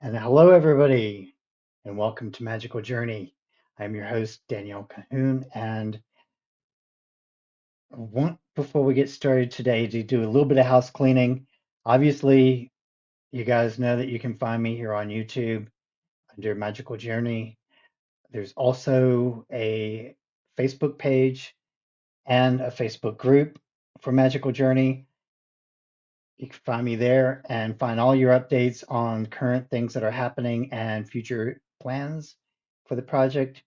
And hello, everybody, and welcome to Magical Journey. I'm your host, Danielle Cahoon, and I want, before we get started today, to do a little bit of house cleaning. Obviously, you guys know that you can find me here on YouTube under Magical Journey. There's also a Facebook page and a Facebook group for Magical Journey. You can find me there and find all your updates on current things that are happening and future plans for the project.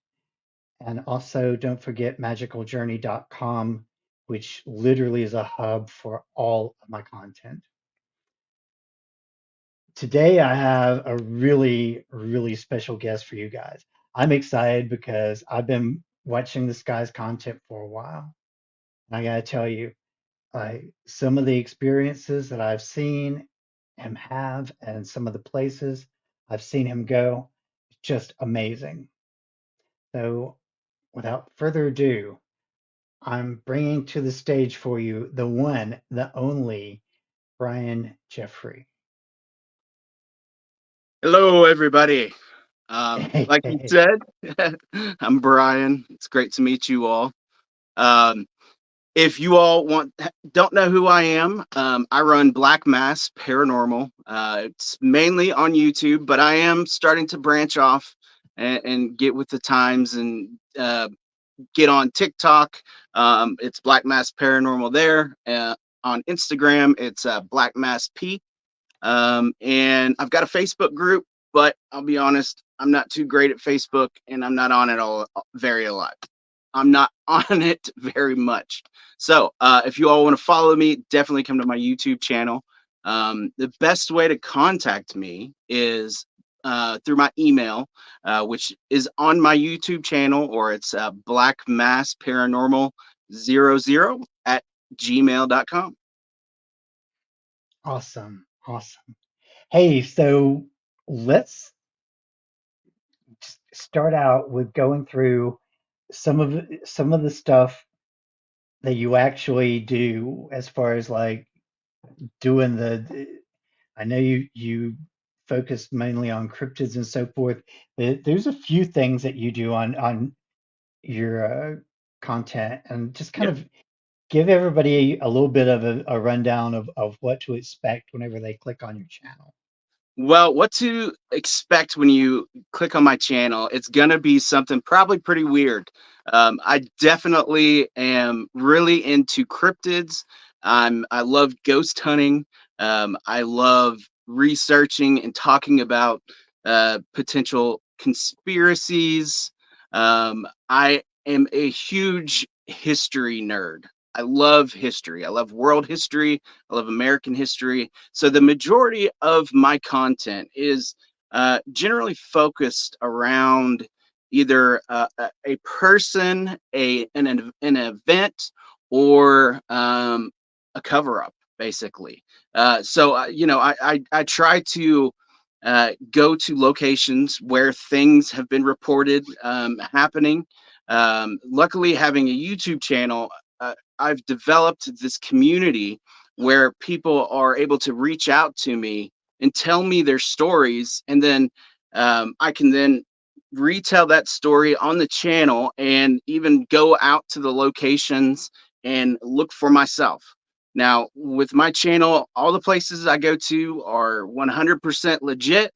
And also, don't forget magicaljourney.com, which literally is a hub for all of my content. Today, I have a really, really special guest for you guys. I'm excited because I've been watching this guy's content for a while. And I got to tell you, some of the experiences that I've seen him have and some of the places I've seen him go, just amazing. So, without further ado, I'm bringing to the stage for you the one, the only Brian Jeffrey. Hello, everybody. Hey, Like you hey, said, I'm Brian. It's great to meet you all. Um, if you all don't know who I am, I run Black Mass Paranormal. It's mainly on YouTube, but I am starting to branch off and get with the times and get on TikTok. It's Black Mass Paranormal there. On Instagram, it's Black Mass P. And I've got a Facebook group, but I'll be honest, I'm not too great at Facebook and I'm not on it all very a lot. I'm not on it very much. So if you all want to follow me, definitely come to my YouTube channel. The best way to contact me is through my email, which is on my YouTube channel, or it's Black Mass Paranormal 00 at gmail.com. awesome, awesome. Hey, so let's start out with going through some of the stuff that you actually do as far as like doing the I know you focus mainly on cryptids and so forth. There's a few things that you do on your content, and just kind Yeah. of give everybody a little bit of a rundown of what to expect whenever they click on your channel. Well, what to expect when you click on my channel? It's gonna be something probably pretty weird. I definitely am really into cryptids. I love ghost hunting. I love researching and talking about potential conspiracies. I am a huge history nerd. I love history. I love world history. I love American history. So the majority of my content is generally focused around either a person, an event, or a cover up, basically. I try to go to locations where things have been reported happening. Luckily, having a YouTube channel, I've developed this community where people are able to reach out to me and tell me their stories, and then I can then retell that story on the channel and even go out to the locations and look for myself. Now, with my channel, all the places I go to are 100% legit.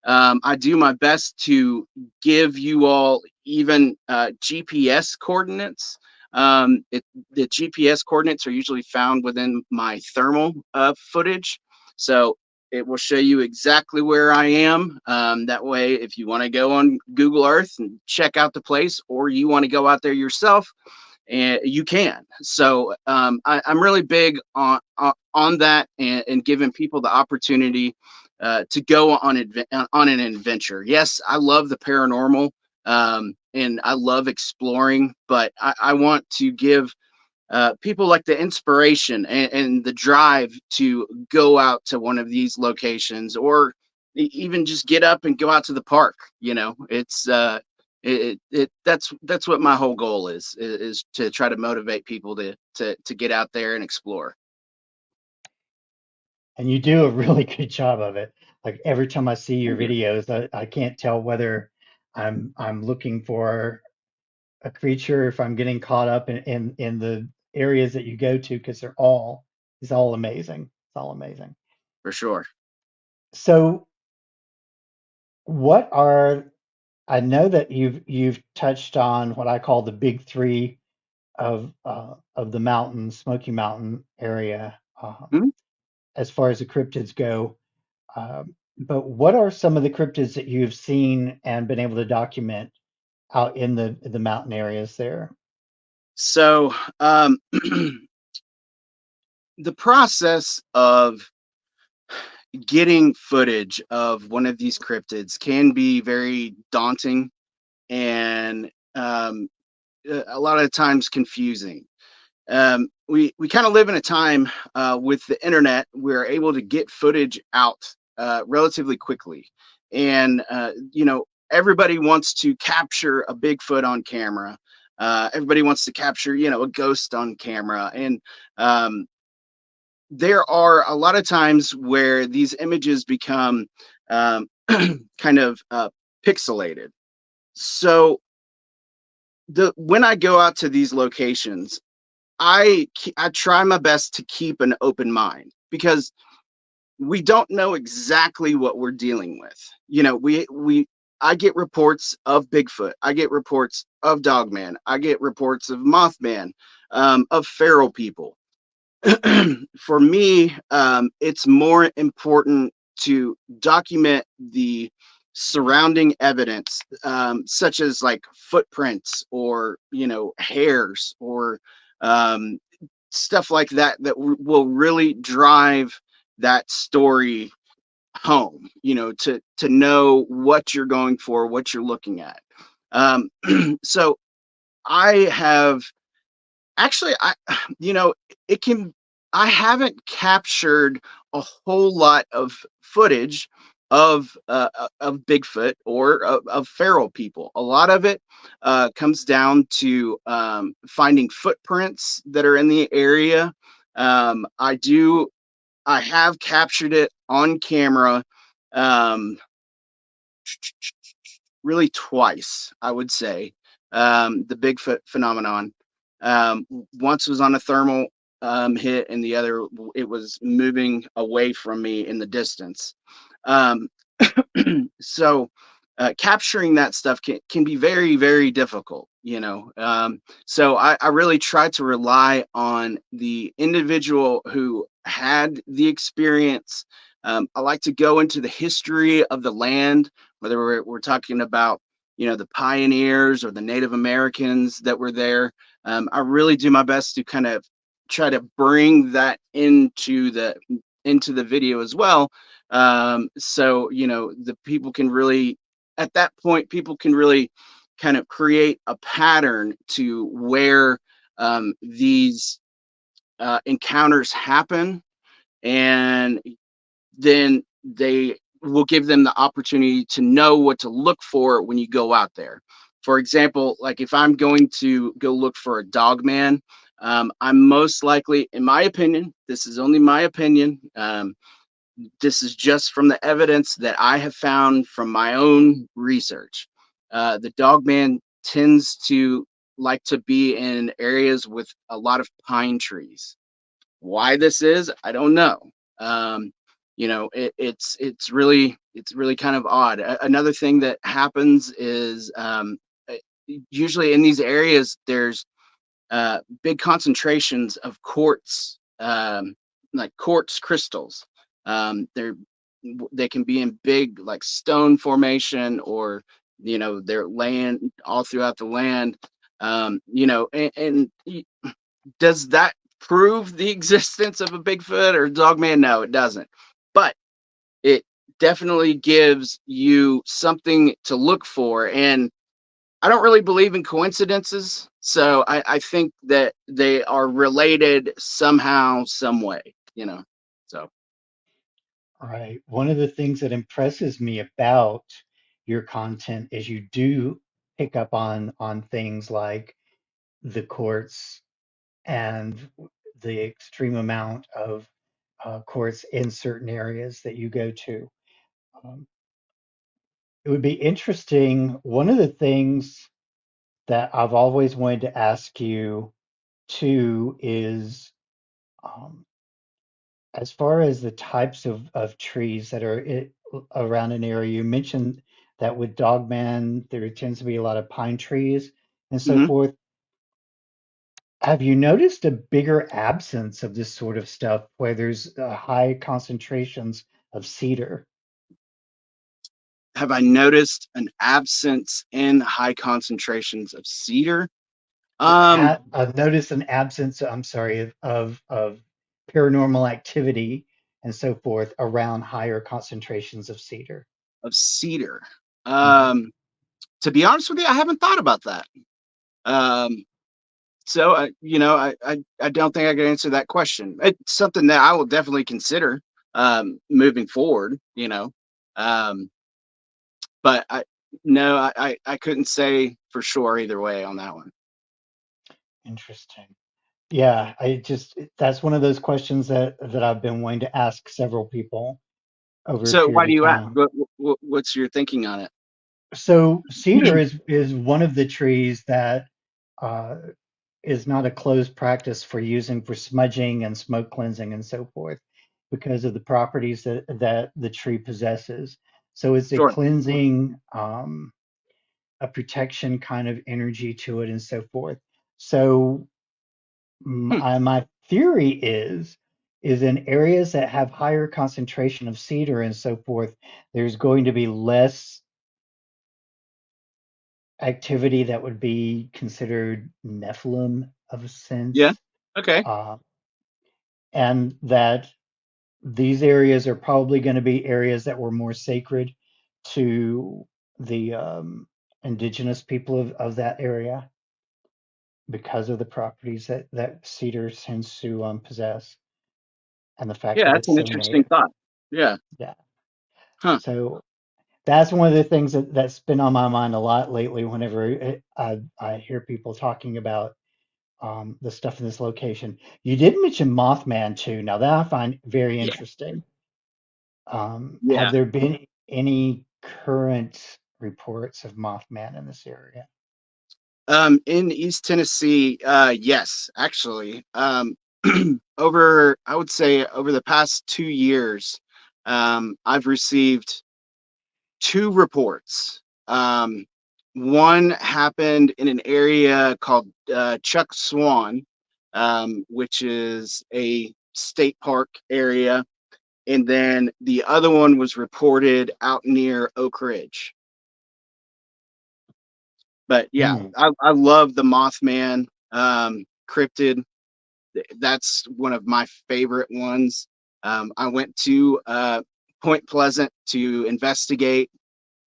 I do my best to give you all even GPS coordinates. The GPS coordinates are usually found within my thermal footage. So it will show you exactly where I am. That way, if you want to go on Google Earth and check out the place, or you want to go out there yourself, and you can. So I'm really big on that, and giving people the opportunity to go on an adventure. Yes, I love the paranormal, and I love exploring, but I want to give people like the inspiration and the drive to go out to one of these locations, or even just get up and go out to the park. It's that's what my whole goal is to try to motivate people to get out there and explore. And you do a really good job of it. Like every time I see your Thank you. videos, I can't tell whether I'm looking for a creature, if I'm getting caught up in the areas that you go to, because it's all amazing. It's all amazing. For sure. So what are I know that you've touched on what I call the big three of the mountain, Smoky Mountain area, Mhm. as far as the cryptids go. But what are some of the cryptids that you've seen and been able to document out in the mountain areas there? So, the process of getting footage of one of these cryptids can be very daunting and a lot of times confusing. We kind of live in a time with the internet, we're able to get footage out relatively quickly, and everybody wants to capture a Bigfoot on camera. Everybody wants to capture a ghost on camera, and um, there are a lot of times where these images become um, kind of pixelated. So the when I go out to these locations, I try my best to keep an open mind because we don't know exactly what we're dealing with. We I get reports of Bigfoot. I get reports of Dogman. I get reports of Mothman, of feral people. For me, it's more important to document the surrounding evidence, such as like footprints or hairs or um, stuff like that that will really drive that story home. To know what you're going for, what you're looking at. So I have actually, you know, it can. I haven't captured a whole lot of footage of Bigfoot or of feral people. A lot of it comes down to finding footprints that are in the area. I do. I have captured it on camera. Um, really twice, I would say. The Bigfoot phenomenon. Once was on a thermal hit, and the other it was moving away from me in the distance. Um, so capturing that stuff can be very, very difficult. So I really try to rely on the individual who had the experience. I like to go into the history of the land, whether we're talking about the pioneers or the Native Americans that were there. I really do my best to kind of try to bring that into the video as well. So the people can really, at that point, people can really kind of create a pattern to where these encounters happen, and then they will give them the opportunity to know what to look for when you go out there. For example, like if I'm going to go look for a dog man, I'm most likely, in my opinion, this is only my opinion. This is just from the evidence that I have found from my own research. The dog man tends to like to be in areas with a lot of pine trees. Why this is, I don't know. Um, it's really kind of odd. Another thing that happens is usually in these areas there's big concentrations of quartz, like quartz crystals. They can be in big like stone formation, or they're land all throughout the land. And does that prove the existence of a Bigfoot or Dogman? No, it doesn't. But it definitely gives you something to look for. And I don't really believe in coincidences. So I think that they are related somehow, some way. So, All right. One of the things that impresses me about your content is you do pick up on things like the courts and the extreme amount of course, in certain areas that you go to. Um, it would be interesting. One of the things that I've always wanted to ask you too is, um, as far as the types of trees that are around an area. You mentioned that with Dogman, there tends to be a lot of pine trees and so Hmm. forth. Have you noticed a bigger absence of this sort of stuff where there's high concentrations of cedar? Have I noticed an absence in high concentrations of cedar? Um, I've noticed an absence, I'm sorry, of paranormal activity and so forth around higher concentrations of cedar. of cedar. Hmm. Um, to be honest with you, I haven't thought about that. Um, so I don't think I can answer that question. It's something that I will definitely consider moving forward. Um, but I no, I couldn't say for sure either way on that one. Interesting. Yeah, that's one of those questions that I've been wanting to ask several people over a So why period do of you ask? time. What's your thinking on it? So cedar is one of the trees that uh, is not a closed practice for using for smudging and smoke cleansing and so forth because of the properties that the tree possesses. So it's a Sure. cleansing, a protection kind of energy to it and so forth. So Hmm. my theory is in areas that have higher concentration of cedar and so forth, there's going to be less activity that would be considered Nephilim of a Yeah. sense, Okay. uh, and that these areas are probably going to be areas that were more sacred to the indigenous people of that area because of the properties that cedar tends to possess and the fact Yeah, that that's it's an so interesting native. thought. Yeah. Yeah. Huh. So that's one of the things that's been on my mind a lot lately whenever I hear people talking about the stuff in this location. You did mention Mothman too. Now that I find very Yeah. interesting. Have Yeah. there been any current reports of Mothman in this area? In East Tennessee, yes, actually, I would say over the past 2 years, I've received two reports. One happened in an area called Chuck Swan, which is a state park area, and then the other one was reported out near Oak Ridge. But yeah, Hmm. I love the Mothman cryptid. That's one of my favorite ones. I went to Point Pleasant to investigate,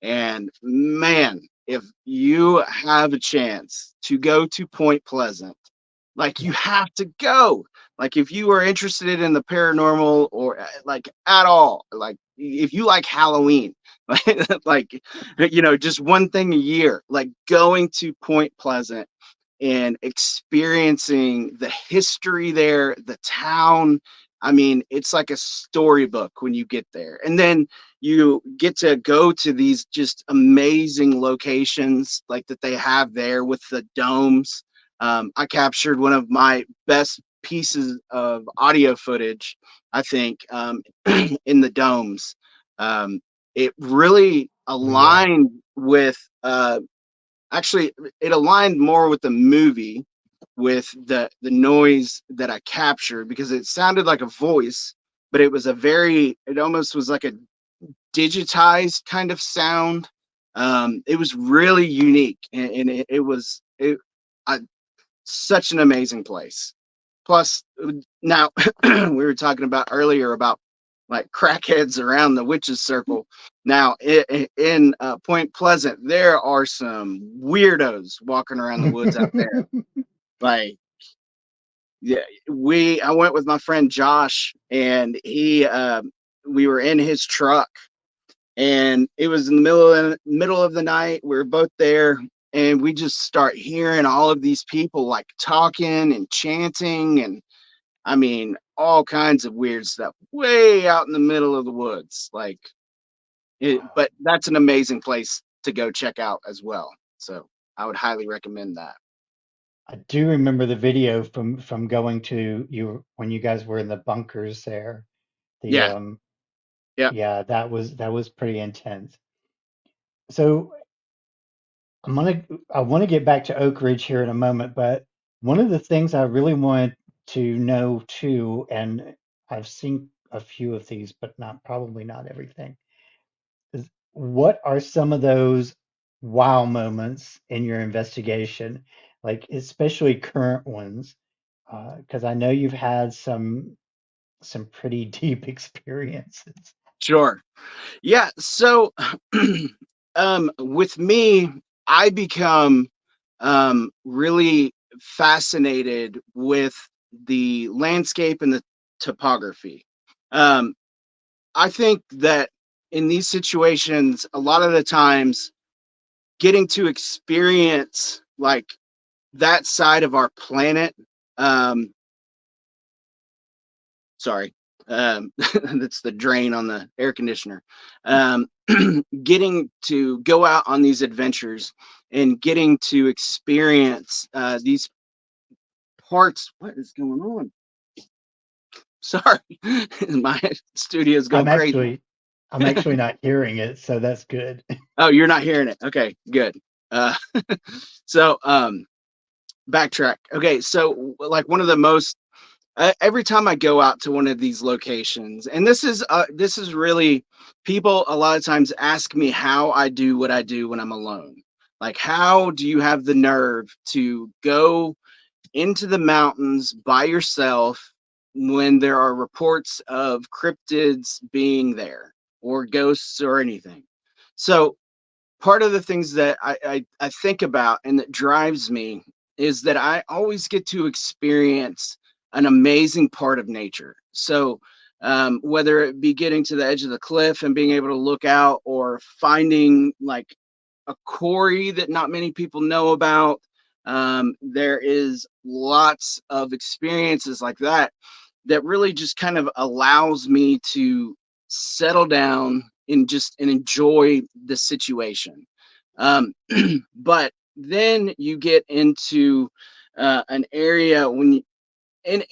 and man, if you have a chance to go to Point Pleasant, like you Yeah. have to go. Like if you are interested in the paranormal or like at all, like if you like Halloween, like just one thing a year, like going to Point Pleasant and experiencing the history there, the town. I mean, it's like a storybook when you get there. And then you get to go to these just amazing locations like that they have there with the domes. I captured one of my best pieces of audio footage, I think, in the domes. Um, it really Oh, yeah. aligned with actually it aligned more with the movie with the noise that I captured because it sounded like a voice, but it almost was like a digitized kind of sound. It was really unique, and it was I, such an amazing place. Plus, now we were talking about earlier about like crackheads around the witches circle. Now in Point Pleasant, there are some weirdos walking around the woods out there. Like, yeah, I went with my friend Josh, and we were in his truck, and it was in the middle of the night. We were both there, and we just start hearing all of these people like talking and chanting, and I mean, all kinds of weird stuff way out in the middle of the woods. Like but that's an amazing place to go check out as well. So I would highly recommend that. I do remember the video from going to you when you guys were in the bunkers there. The Yeah. Yeah. Yeah, that was pretty intense. So I want to get back to Oak Ridge here in a moment, but one of the things I really wanted to know too, and I've seen a few of these, but not probably not everything, is what are some of those wow moments in your investigation, like especially current ones, because I know you've had some pretty deep experiences. Sure. Yeah. So with me, I become really fascinated with the landscape and the topography. Um, I think that in these situations, a lot of the times, getting to experience like that side of our planet, um, sorry, that's the drain on the air conditioner. Um, Getting to go out on these adventures and getting to experience these parts. What is going on? Sorry, my studio's I'm going crazy. actually I'm actually not hearing it, so that's good. Oh, you're not hearing it. Okay, good. Uh, so backtrack. Okay, so like one of the most every time I go out to one of these locations, and this is really people a lot of times ask me how I do what I do when I'm alone. Like, how do you have the nerve to go into the mountains by yourself when there are reports of cryptids being there or ghosts or anything? So part of the things that I think about and that drives me is that I always get to experience an amazing part of nature. So, whether it be getting to the edge of the cliff and being able to look out, or finding like a quarry that not many people know about, there is lots of experiences like that that really just kind of allows me to settle down and enjoy the situation. Um, but then you get into an area when you, and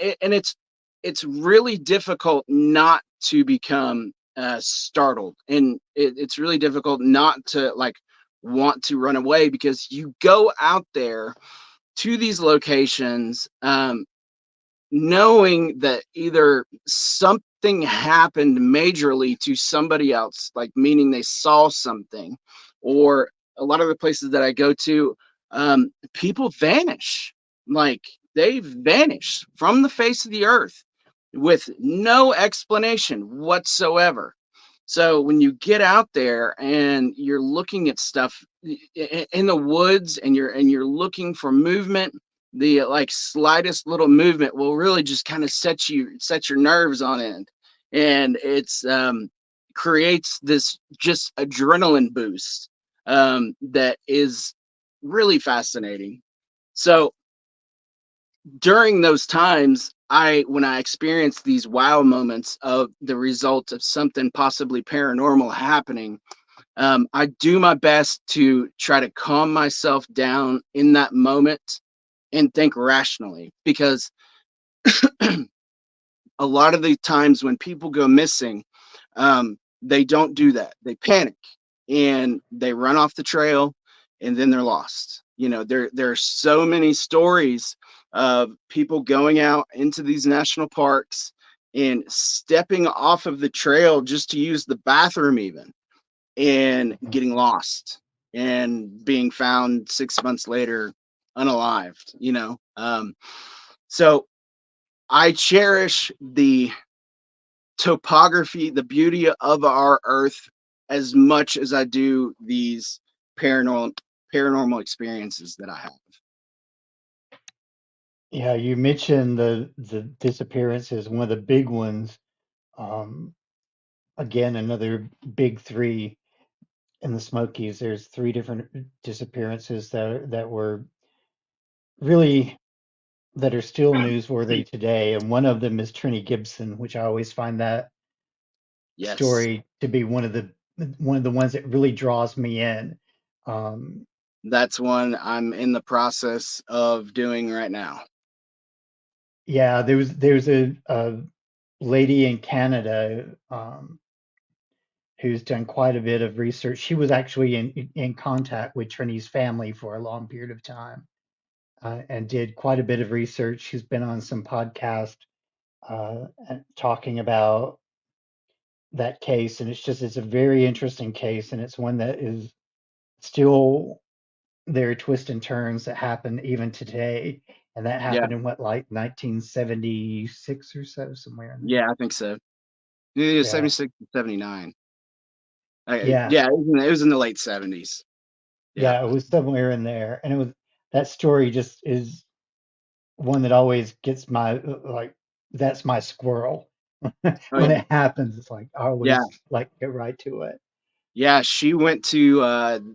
it's really difficult not to become startled, and it's really difficult not to like want to run away because you go out there to these locations, knowing that either something happened majorly to somebody else, like meaning they saw something, or a lot of the places that I go to, people vanish. Like they vanish from the face of the earth with no explanation whatsoever. So when you get out there and you're looking at stuff in the woods, and you're looking for movement, the like slightest little movement will really just kind of set your nerves on end, and it's creates this just adrenaline boost that is really fascinating. So during those times, I when I experience these wow moments of the result of something possibly paranormal happening, I do my best to try to calm myself down in that moment and think rationally, because a lot of the times when people go missing, they don't do that. They panic and they run off the trail, and then they're lost. You know, there are so many stories of people going out into these national parks and stepping off of the trail just to use the bathroom even, and Mhm. getting lost and being found 6 months later unalived, you know. So I cherish the topography, the beauty of our earth, as much as I do these paranormal experiences that I have. Yeah, you mentioned the disappearances, one of the big ones. Um, Again, another big three in the Smokies. There's three different disappearances that were really that are still newsworthy today, and one of them is Trini Gibson, which I always find that Yes, story to be one of the ones that really draws me in. Um, that's one I'm in the process of doing right now. yeah, there's a lady in Canada who's done quite a bit of research. She was actually in contact with Trini's family for a long period of time, and did quite a bit of research. She's been on some podcast talking about that case, and it's a very interesting case, and it's one that is still there are twists and turns that happen even today, and that Yeah, happened in what, like 1976 or so, somewhere in there. yeah, I think so. Yeah, Yeah, 76 to 79. yeah, Yeah, it was in the late 70s. Yeah. yeah. It was somewhere in there, and it was that story just is one that always gets my like that's my squirrel Oh when yeah. it happens. It's like I Yeah. always like get right to it. Yeah, she went to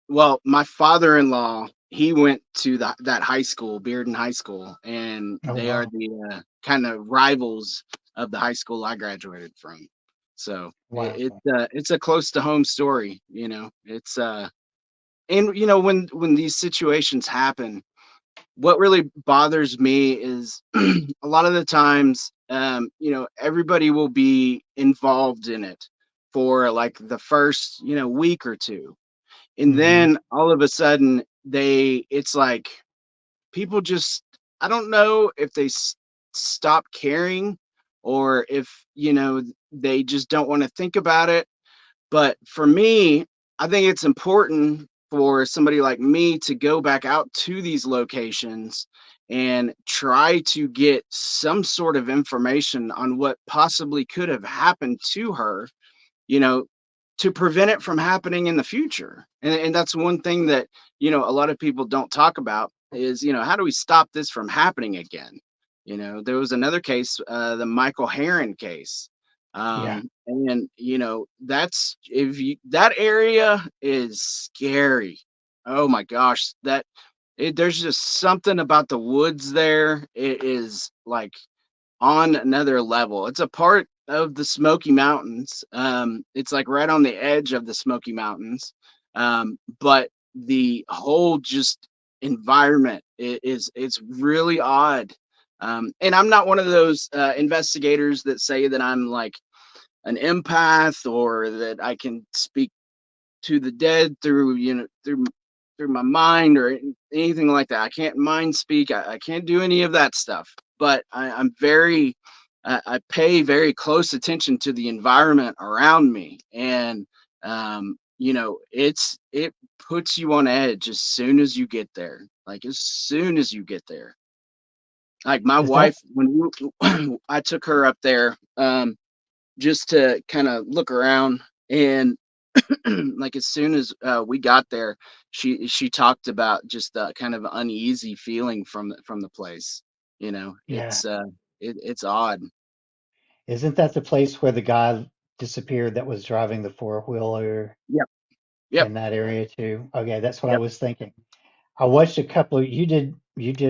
well, my father-in-law, he went to that high school, Bearden High School, and Oh they are wow, the kind of rivals of the high school I graduated from. So wow. it's a close to home story, you know. It's and when these situations happen, what really bothers me is a lot of the times, everybody will be involved in it for like the first, week or two. And Hmm. then all of a sudden it's like people just, I don't know if they stop caring or if, they just don't want to think about it. But for me, I think it's important for somebody like me to go back out to these locations and try to get some sort of information on what possibly could have happened to her, you know, to prevent it from happening in the future. And that's one thing that, a lot of people don't talk about is, how do we stop this from happening again? There was another case, the Michael Heron case. Yeah. And that's if you that area is scary. Oh my gosh, there's just something about the woods there. It is like on another level. It's a part of the Smoky Mountains. It's like right on the edge of the Smoky Mountains. But the whole just environment is it's really odd. And I'm not one of those investigators that say that I'm like an empath or that I can speak to the dead through through my mind or anything like that. I can't mind speak. I can't do any of that stuff. But I'm very I pay very close attention to the environment around me, and it puts you on edge as soon as you get there. Like as soon as you get there. Like my Is that wife, I took her up there just to kind of look around, and like as soon as we got there, she talked about just the kind of uneasy feeling from the place. yeah? It's odd. Isn't that the place where the guy disappeared that was driving the four-wheeler Yep, yep, in that area too? Okay, that's what I yep. was thinking. I watched a couple. You did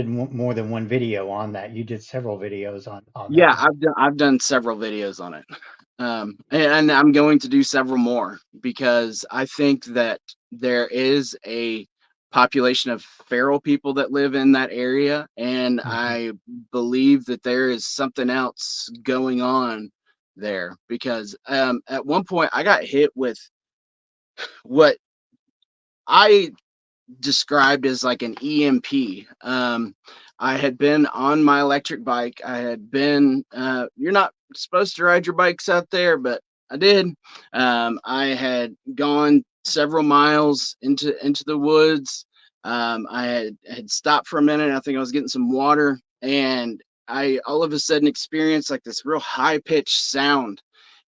more than one video on that. You did several videos on that Yeah, one. I've done several videos on it, and I'm going to do several more because I think that there is a population of feral people that live in that area, and Hmm. I believe that there is something else going on there because at one point I got hit with what I described as like an EMP. I had been on my electric bike. I had been, you're not supposed to ride your bikes out there, but I did. I had gone several miles into the woods. I had stopped for a minute. I think I was getting some water, and I all of a sudden experienced like this real high pitched sound,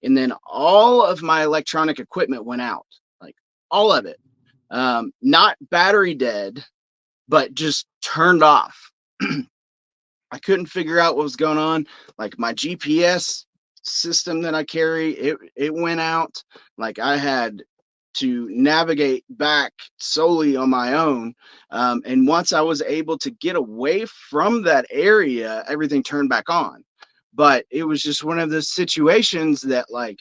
and then all of my electronic equipment went out, like all of it, not battery dead, but just turned off. I couldn't figure out what was going on. Like my GPS system that I carry, it went out. Like I had to navigate back solely on my own. And once I was able to get away from that area, everything turned back on. But it was just one of those situations that, like,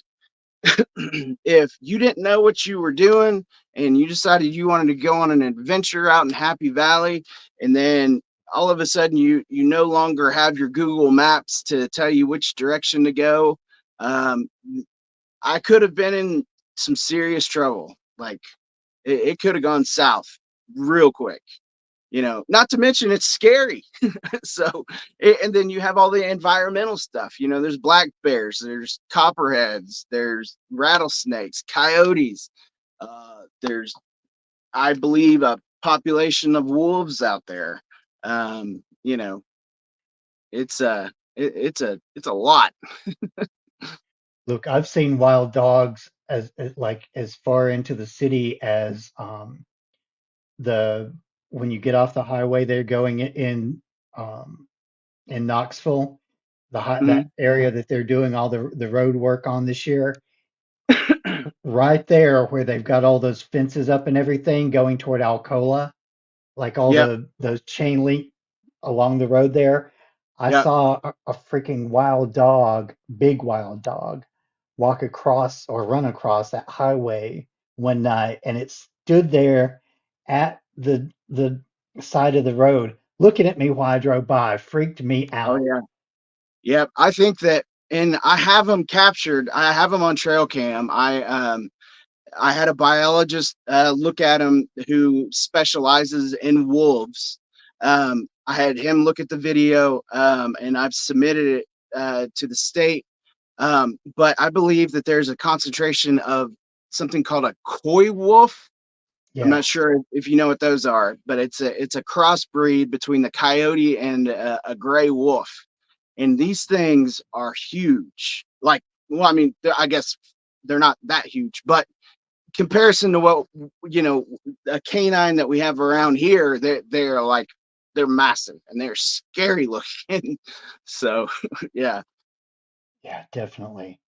if you didn't know what you were doing and you decided you wanted to go on an adventure out in Happy Valley, and then all of a sudden you no longer have your Google Maps to tell you which direction to go, um, I could have been in some serious trouble. Like, it could have gone south real quick. Not to mention it's scary. So, and then you have all the environmental stuff. There's black bears, there's copperheads, there's rattlesnakes, coyotes. There's, I believe, a population of wolves out there. Um, you know, it's a lot. Look, I've seen wild dogs like as far into the city as the when you get off the highway there going um, in Knoxville, that Mhm. area that they're doing all the road work on this year, right there where they've got all those fences up and everything going toward Alcola, like all Yep. those chain link along the road there. I Yep. saw a freaking wild dog, big wild dog, walk across or run across that highway one night, and it stood there at the side of the road, looking at me while I drove by. Freaked me Oh out. yeah. Yep. I think that, and I have them captured. I have them on trail cam. I had a biologist look at him who specializes in wolves. I had him look at the video, and I've submitted it to the state. But I believe that there's a concentration of something called a coy wolf. I'm not Yes. sure if you know what those are, but it's a crossbreed between the coyote and a gray wolf. And these things are huge. Like, well, I mean, I guess they're not that huge, but comparison to what, you know a canine that we have around here, they're like, they're massive and they're scary looking. So yeah. Yeah, definitely.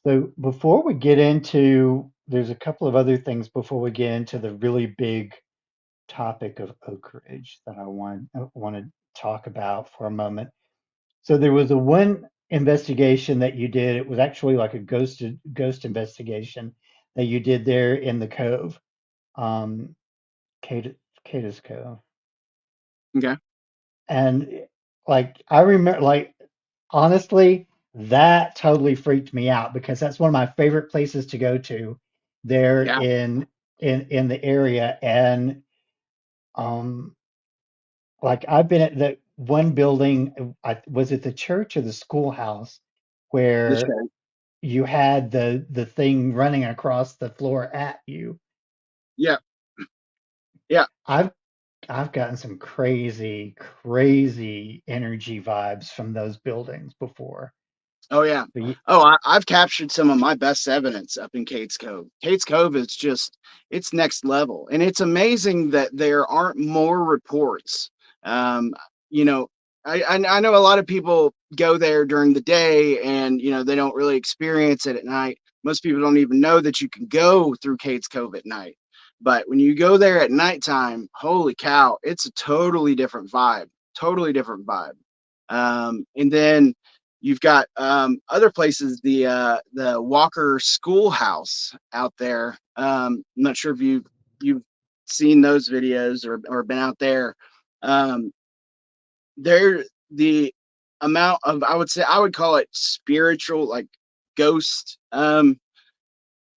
So before we get into, there's a couple of other things before we get into the really big topic of Oak Ridge that I want to talk about for a moment. So there was a one investigation that you did. It was actually like a ghost investigation that you did there in the cove, um, Cada's Cove, Okay. and like I remember, like honestly, that totally freaked me out because that's one of my favorite places to go to there Yeah. in the area, and um like I've been at the one building, was it the church or the schoolhouse The where show. you had the thing running across the floor at you. Yeah. Yeah. I've I've gotten some crazy energy vibes from those buildings before. Oh yeah. But Oh, I've captured some of my best evidence up in Kate's Cove. Kate's Cove is just, it's next level, and it's amazing that there aren't more reports. Um, you know, I know a lot of people go there during the day, and they don't really experience it at night. Most people don't even know that you can go through Kate's Cove at night. But when you go there at nighttime, holy cow, it's a totally different vibe. Totally different vibe. And then you've got other places, the Walker Schoolhouse out there. I'm not sure if you've seen those videos or been out there. Um, there the amount of, I would say, I would call it spiritual, like ghost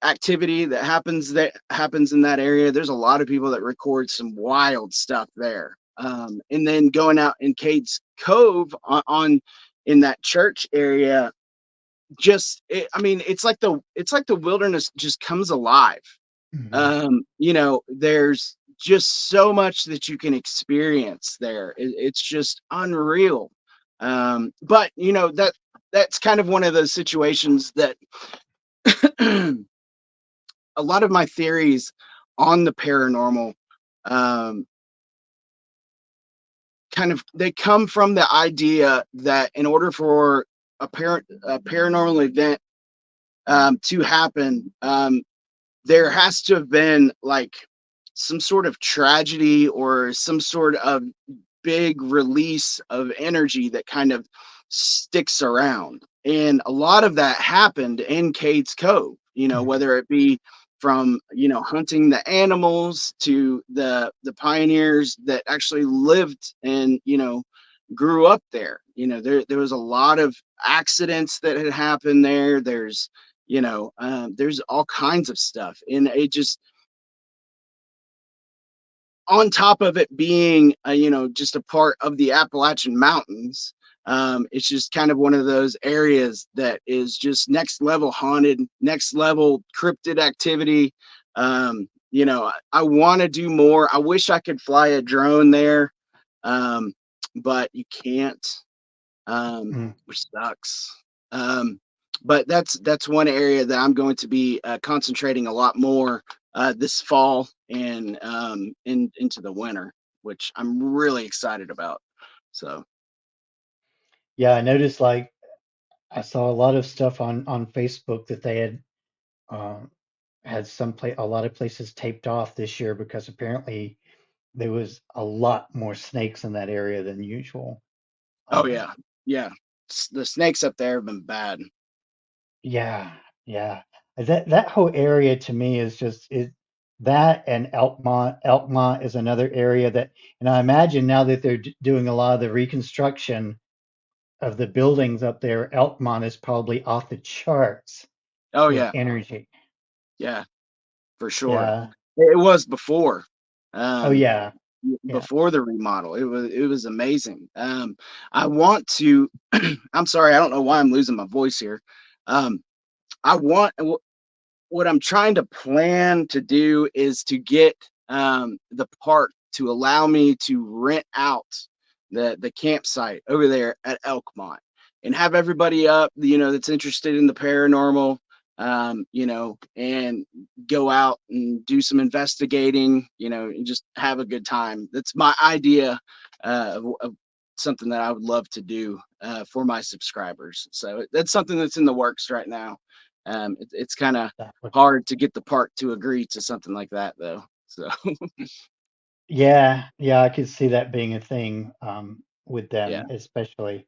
activity that happens in that area. There's a lot of people that record some wild stuff there. And then going out in Cade's Cove on in that church area, I mean, it's like the wilderness just comes alive. mhm. There's just so much that you can experience there. It's just unreal. But that's kind of one of those situations that a lot of my theories on the paranormal, um, kind of, they come from the idea that in order for a paranormal event to happen, there has to have been like some sort of tragedy or some sort of big release of energy that kind of sticks around. And a lot of that happened in Cades Cove, Mhm. whether it be from, hunting the animals to the pioneers that actually lived and, grew up there. There was a lot of accidents that had happened there. There's all kinds of stuff. And it just, on top of it being just a part of the Appalachian Mountains, it's just kind of one of those areas that is just next level haunted, next level cryptid activity. I want to do more. I wish I could fly a drone there, um, but you can't, Mm. which sucks. Um, but that's one area that I'm going to be concentrating a lot more this fall and into the winter, which I'm really excited about. So Yeah, I noticed like I saw a lot of stuff on Facebook that they um, had a lot of places taped off this year because apparently there was a lot more snakes in that area than usual. oh Um, yeah, yeah, the snakes up there have been bad. yeah, yeah. That whole area to me is just it that and Elkmont. Elkmont is another area that, and I imagine now that they're doing a lot of the reconstruction of the buildings up there, Elkmont is probably off the charts Oh with yeah, energy. yeah, for sure. Yeah. It was before. Oh Um, yeah. Yeah. Before the remodel. It was amazing. I want to. I'm sorry, I don't know why I'm losing my voice here. Um, I want what I'm trying to plan to do is to get the park to allow me to rent out the campsite over there at Elkmont and have everybody up, that's interested in the paranormal, and go out and do some investigating, and just have a good time. That's my idea of something that I would love to do for my subscribers. So that's something that's in the works right now. It's kind of That would, hard to get the park to agree to something like that, though. So yeah, yeah, I could see that being a thing with yeah, them, especially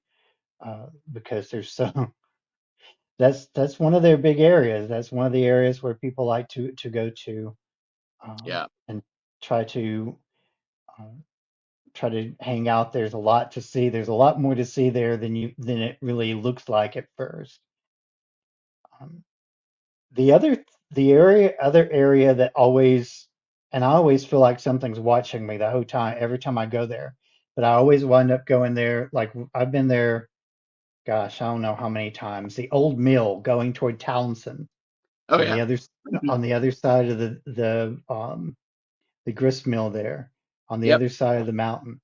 because there's so that's one of their big areas. That's one of the areas where people like to go to yeah, and try to um, try to hang out. There's a lot to see. There's a lot more to see there than it really looks like at first. Um, the other area that always, and I always feel like something's watching me the whole time, every time I go there, but I always wind up going there. Like I've been there, gosh, I don't know how many times. The old mill going toward Townsend oh on the yeah, on the other side of the grist mill there, on the yep. other side of the mountain.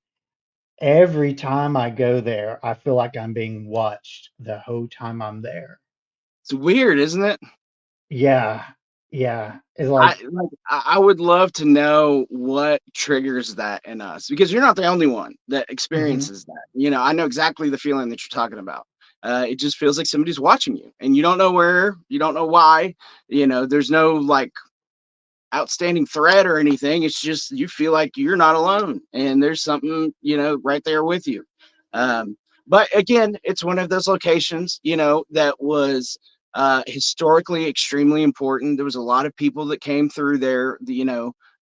Every time I go there, I feel like I'm being watched the whole time I'm there. It's weird, isn't it? Yeah, yeah. It's I like, like. I would love to know what triggers that in us because you're not the only one that mhm, experiences that. I know exactly the feeling that you're talking about. It just feels like somebody's watching you, and you don't know where, you don't know why. There's no like outstanding threat or anything. It's just you feel like you're not alone and there's something, right there with you. Um, but again, it's one of those locations, that was historically extremely important. There was a lot of people that came through there,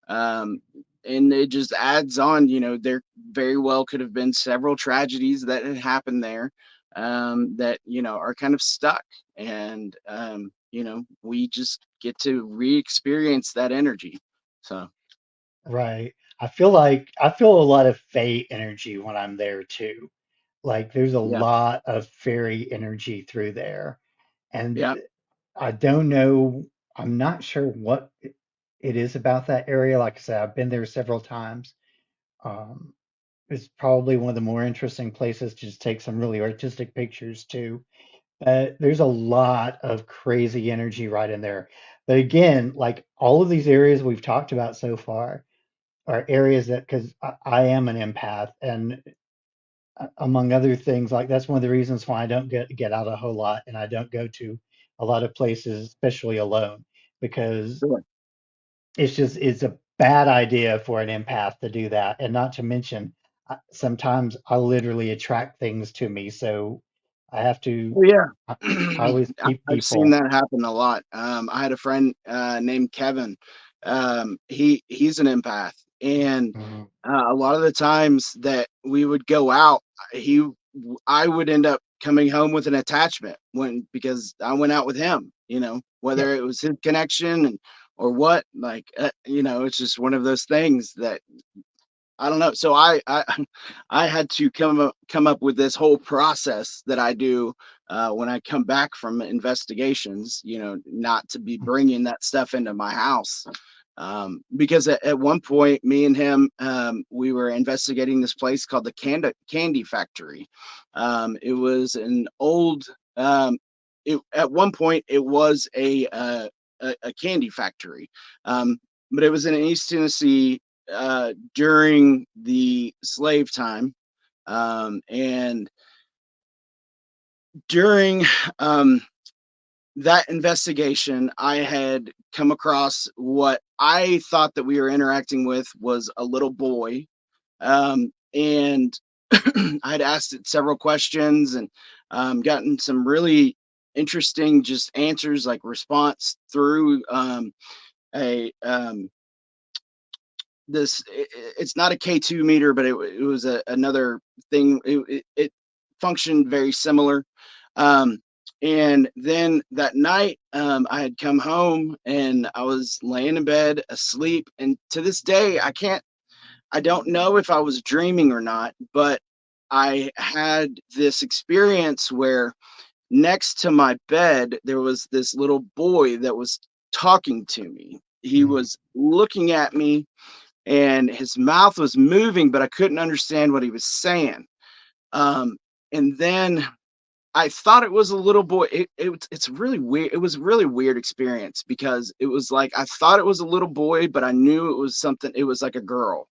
um, and it just adds on, there very well could have been several tragedies that had happened there that, are kind of stuck. And, we just get to re-experience that energy. So right. I feel a lot of Fey energy when I'm there too. Like there's a yeah, lot of fairy energy through there. And yeah, I don't know, I'm not sure what it is about that area. Like I said, I've been there several times. Um, it's probably one of the more interesting places to just take some really artistic pictures too. There's a lot of crazy energy right in there. But again, like all of these areas we've talked about so far are areas that, because I am an empath, and among other things, like that's one of the reasons why I don't get out a whole lot, and I don't go to a lot of places, especially alone, because sure. it's a bad idea for an empath to do that. And not to mention, sometimes I literally attract things to me. So I have to, Oh, yeah. I, I always keep I've seen people. that happen a lot. I had a friend named Kevin. He's an empath, and Mhm. a lot of the times that we would go out, he I would end up coming home with an attachment when because I went out with him. Yep. Whether it was his connection and or what, like it's just one of those things that I don't know. So I I had to come up with this whole process that I do when I come back from investigations. Not to be bringing that stuff into my house. Because at one point, me and him, we were investigating this place called the Candy Factory. It was an old. At one point, it was a candy factory, but it was in East Tennessee during the slave time. And during um, that investigation, I had come across what I thought that we were interacting with was a little boy. And I'd asked it several questions and gotten some really interesting just answers like response through a this it's not a K2 meter, but it was another thing. It functioned very similar. Um, and then that night, I had come home and I was laying in bed asleep. And to this day, I don't know if I was dreaming or not, but I had this experience where next to my bed, there was this little boy that was talking to me. He Mhm. was looking at me and his mouth was moving, but I couldn't understand what he was saying. Um, and then I thought it was a little boy. It's really weird. It was a really weird experience because it was like I thought it was a little boy, but I knew it was something. It was like a girl.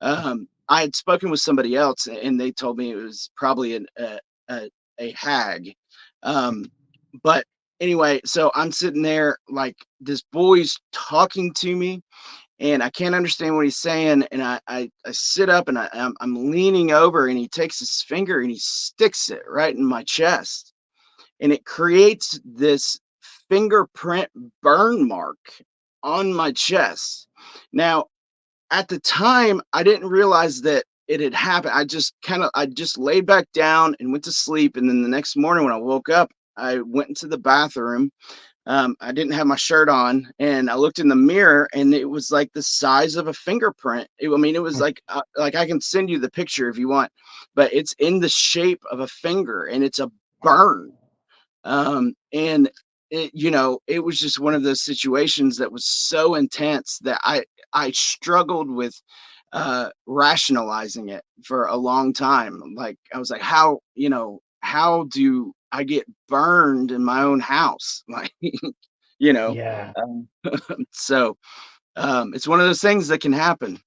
I had spoken with somebody else, and they told me it was probably a, a hag. Um, but anyway, so I'm sitting there like this boy's talking to me, and I can't understand what he's saying. And I sit up and I'm leaning over, and he takes his finger and he sticks it right in my chest, and it creates this fingerprint burn mark on my chest. Now, at the time, I didn't realize that it had happened. I just laid back down and went to sleep. And then the next morning when I woke up, I went into the bathroom. I didn't have my shirt on, and I looked in the mirror, and it was like the size of a fingerprint. I mean, it was like I can send you the picture if you want, but it's in the shape of a finger, and it's a burn. And it was just one of those situations that was so intense that I struggled with rationalizing it for a long time. Like I was like, how do I get burned in my own house? Like, you know, Yeah. um, so it's one of those things that can happen.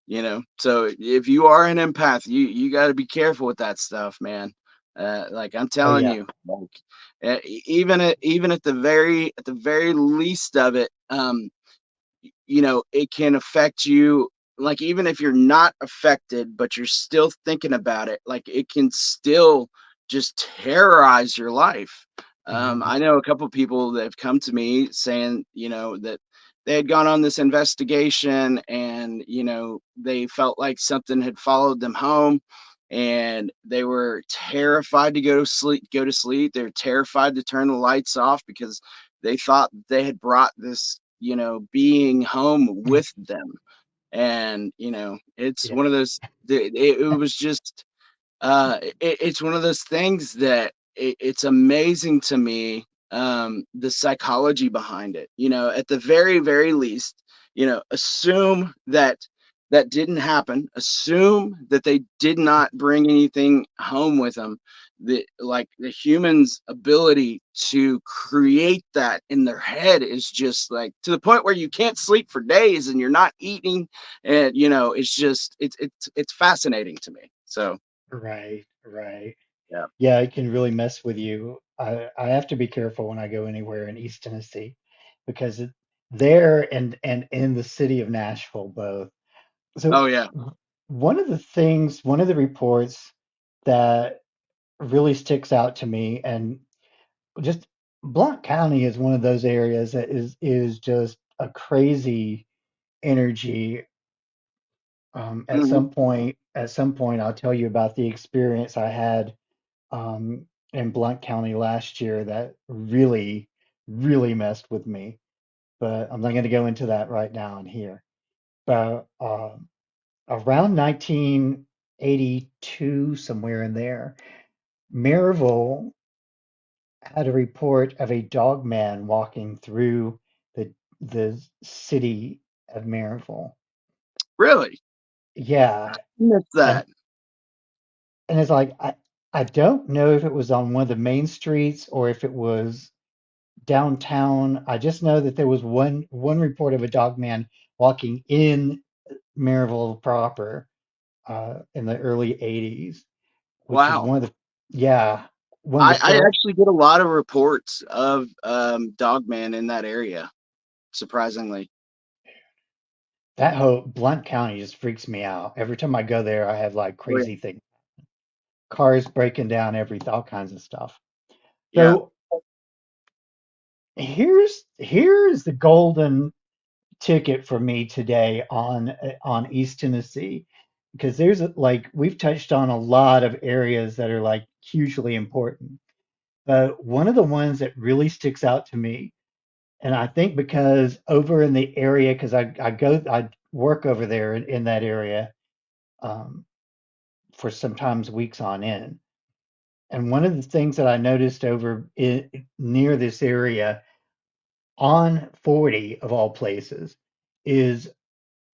So if you are an empath, you got to be careful with that stuff, man. Like I'm Oh, telling yeah. you, like even at the very least of it, it can affect you. Like even if you're not affected, but you're still thinking about it, like it can still just terrorize your life. Mhm. I know a couple people that have come to me saying, that they had gone on this investigation and, they felt like something had followed them home and they were terrified to go to sleep. They're terrified to turn the lights off because they thought they had brought this, being home Mm. with them. And, it's Yeah. one of those, it was just, it's one of those things that it's amazing to me, the psychology behind it. At the very, very least, assume that that didn't happen. Assume that they did not bring anything home with them. The human's ability to create that in their head is just like to the point where you can't sleep for days and you're not eating, and it's just it's fascinating to me. So Right. Right. yeah. Yeah, it can really mess with you. I have to be careful when I go anywhere in East Tennessee because there and in the city of Nashville both. Oh So yeah. one of the reports that really sticks out to me, and just Blount County is one of those areas that is just a crazy energy. Hmm. At some point, I'll tell you about the experience I had um, in Blount County last year that really, really messed with me. But I'm not going to go into that right now and here. But around 1982, somewhere in there, Maryville had a report of a dog man walking through the city of Maryville. Really? Yeah, Missed and that. and it's like I don't know if it was on one of the main streets or if it was downtown. I just know that there was one report of a dog man walking in Maryville proper in the early 80s, which was Wow. one of the yeah, one of the I first. actually get a lot of reports of Dogman in that area, surprisingly. That whole Blunt County just freaks me out. Every time I go there, I have like Oh yeah. crazy things, cars breaking down, all kinds of stuff. Yeah. So here's the golden ticket for me today on East Tennessee, because there's like we've touched on a lot of areas that are like hugely important. But one of the ones that really sticks out to me, and I think because over in the area, because I work over there in that area um, for sometimes weeks on end. And one of the things that I noticed near this area on 40 of all places is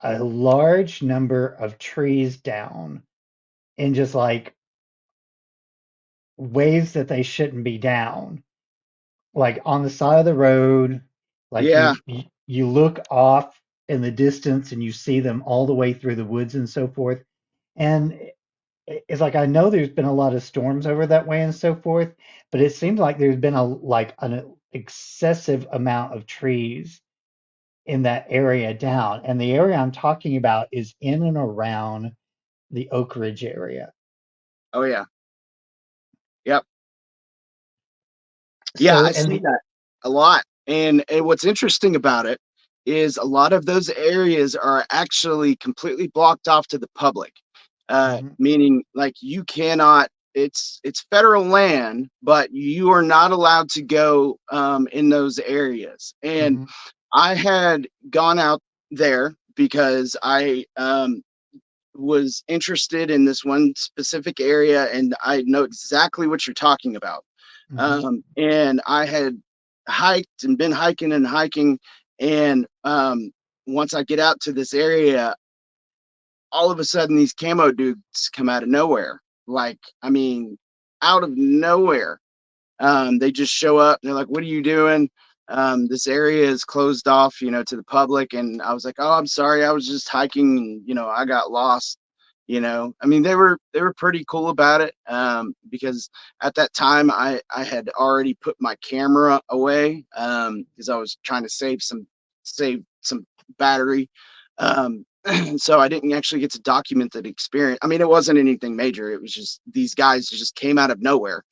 a large number of trees down in just like ways that they shouldn't be down, like on the side of the road, like Yeah. you look off in the distance and you see them all the way through the woods and so forth. And it's like I know there's been a lot of storms over that way and so forth, but it seems like there's been an excessive amount of trees in that area down. And the area I'm talking about is in and around the Oak Ridge area. Oh yeah. Yep. Yeah, So I see and that a lot. And what's interesting about it is a lot of those areas are actually completely blocked off to the public. Mhm, Meaning like you cannot it's federal land, but you are not allowed to go in those areas. And mhm, I had gone out there because I was interested in this one specific area, and I know exactly what you're talking about. mhm. And I had hiked and been hiking and hiking, and once I get out to this area, all of a sudden these camo dudes come out of nowhere. Like, I mean, out of nowhere. They just show up. And they're like, "What are you doing? This area is closed off, to the public." And I was like, "Oh, I'm sorry. I was just hiking, and I got lost." I mean, they were pretty cool about it, because at that time I had already put my camera away, because I was trying to save some battery. Um, so I didn't actually get to document that experience. I mean, it wasn't anything major. It was just these guys just came out of nowhere,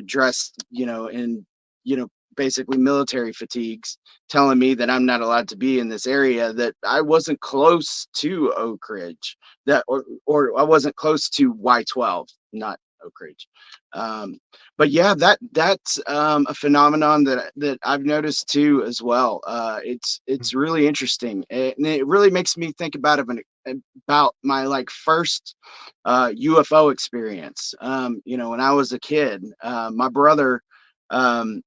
dressed, in, basically military fatigues, telling me that I'm not allowed to be in this area, that I wasn't close to Oak Ridge, or I wasn't close to Y12, not Oak Ridge. Um, but yeah, that's a phenomenon that I've noticed too as well. It's really interesting, and it really makes me think about my like first UFO experience. When I was a kid, my brother, um,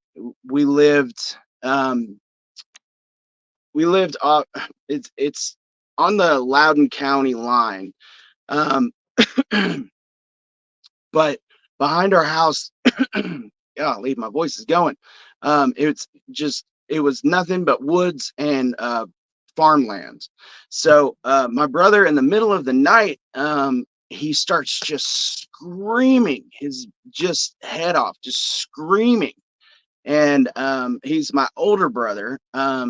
we lived um, we lived up. It's on the Loudoun County line, um, but behind our house, golly, my voice is going. It was nothing but woods and farmland. So my brother, in the middle of the night, he starts just screaming his just head off, just screaming. and he's my older brother.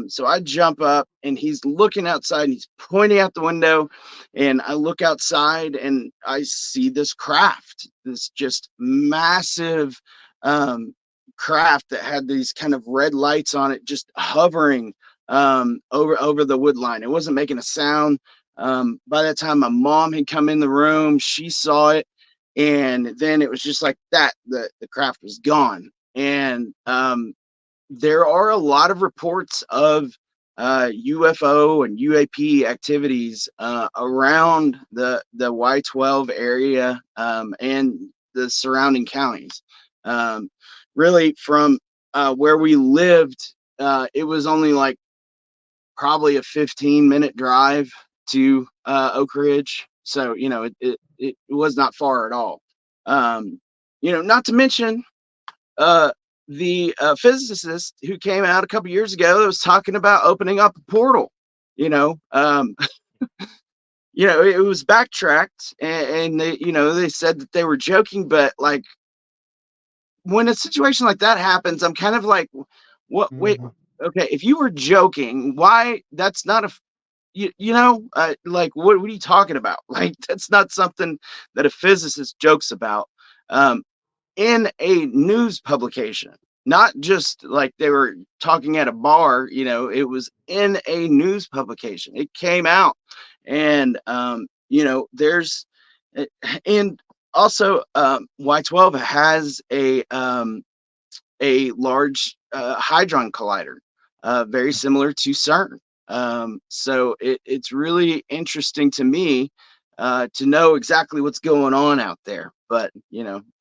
So I jump up, and he's looking outside, and he's pointing out the window, and I look outside, and I see this craft, this just massive um, craft that had these kind of red lights on it, just hovering over the wood line. It wasn't making a sound. By that time, my mom had come in the room. She saw it, and then it was just like that. The craft was gone, and there are a lot of reports of UFO and UAP activities around the Y12 area and the surrounding counties. Um, Really, from where we lived, it was only like probably a 15-minute drive to Oak Ridge. So, it was not far at all. Not to mention uh, the physicist who came out a couple years ago that was talking about opening up a portal. You know, um, it was backtracked, and they said that they were joking, but like when a situation like that happens, I'm kind of like, what? Wait, Mhm. okay, if you were joking, why? That's not a like what are you talking about? Like that's not something that a physicist jokes about. Um, in a news publication, not just like they were talking at a bar. It was in a news publication. It came out, and there's and also Y12 has a large hadron collider, very similar to CERN. So it's really interesting to me to know exactly what's going on out there. But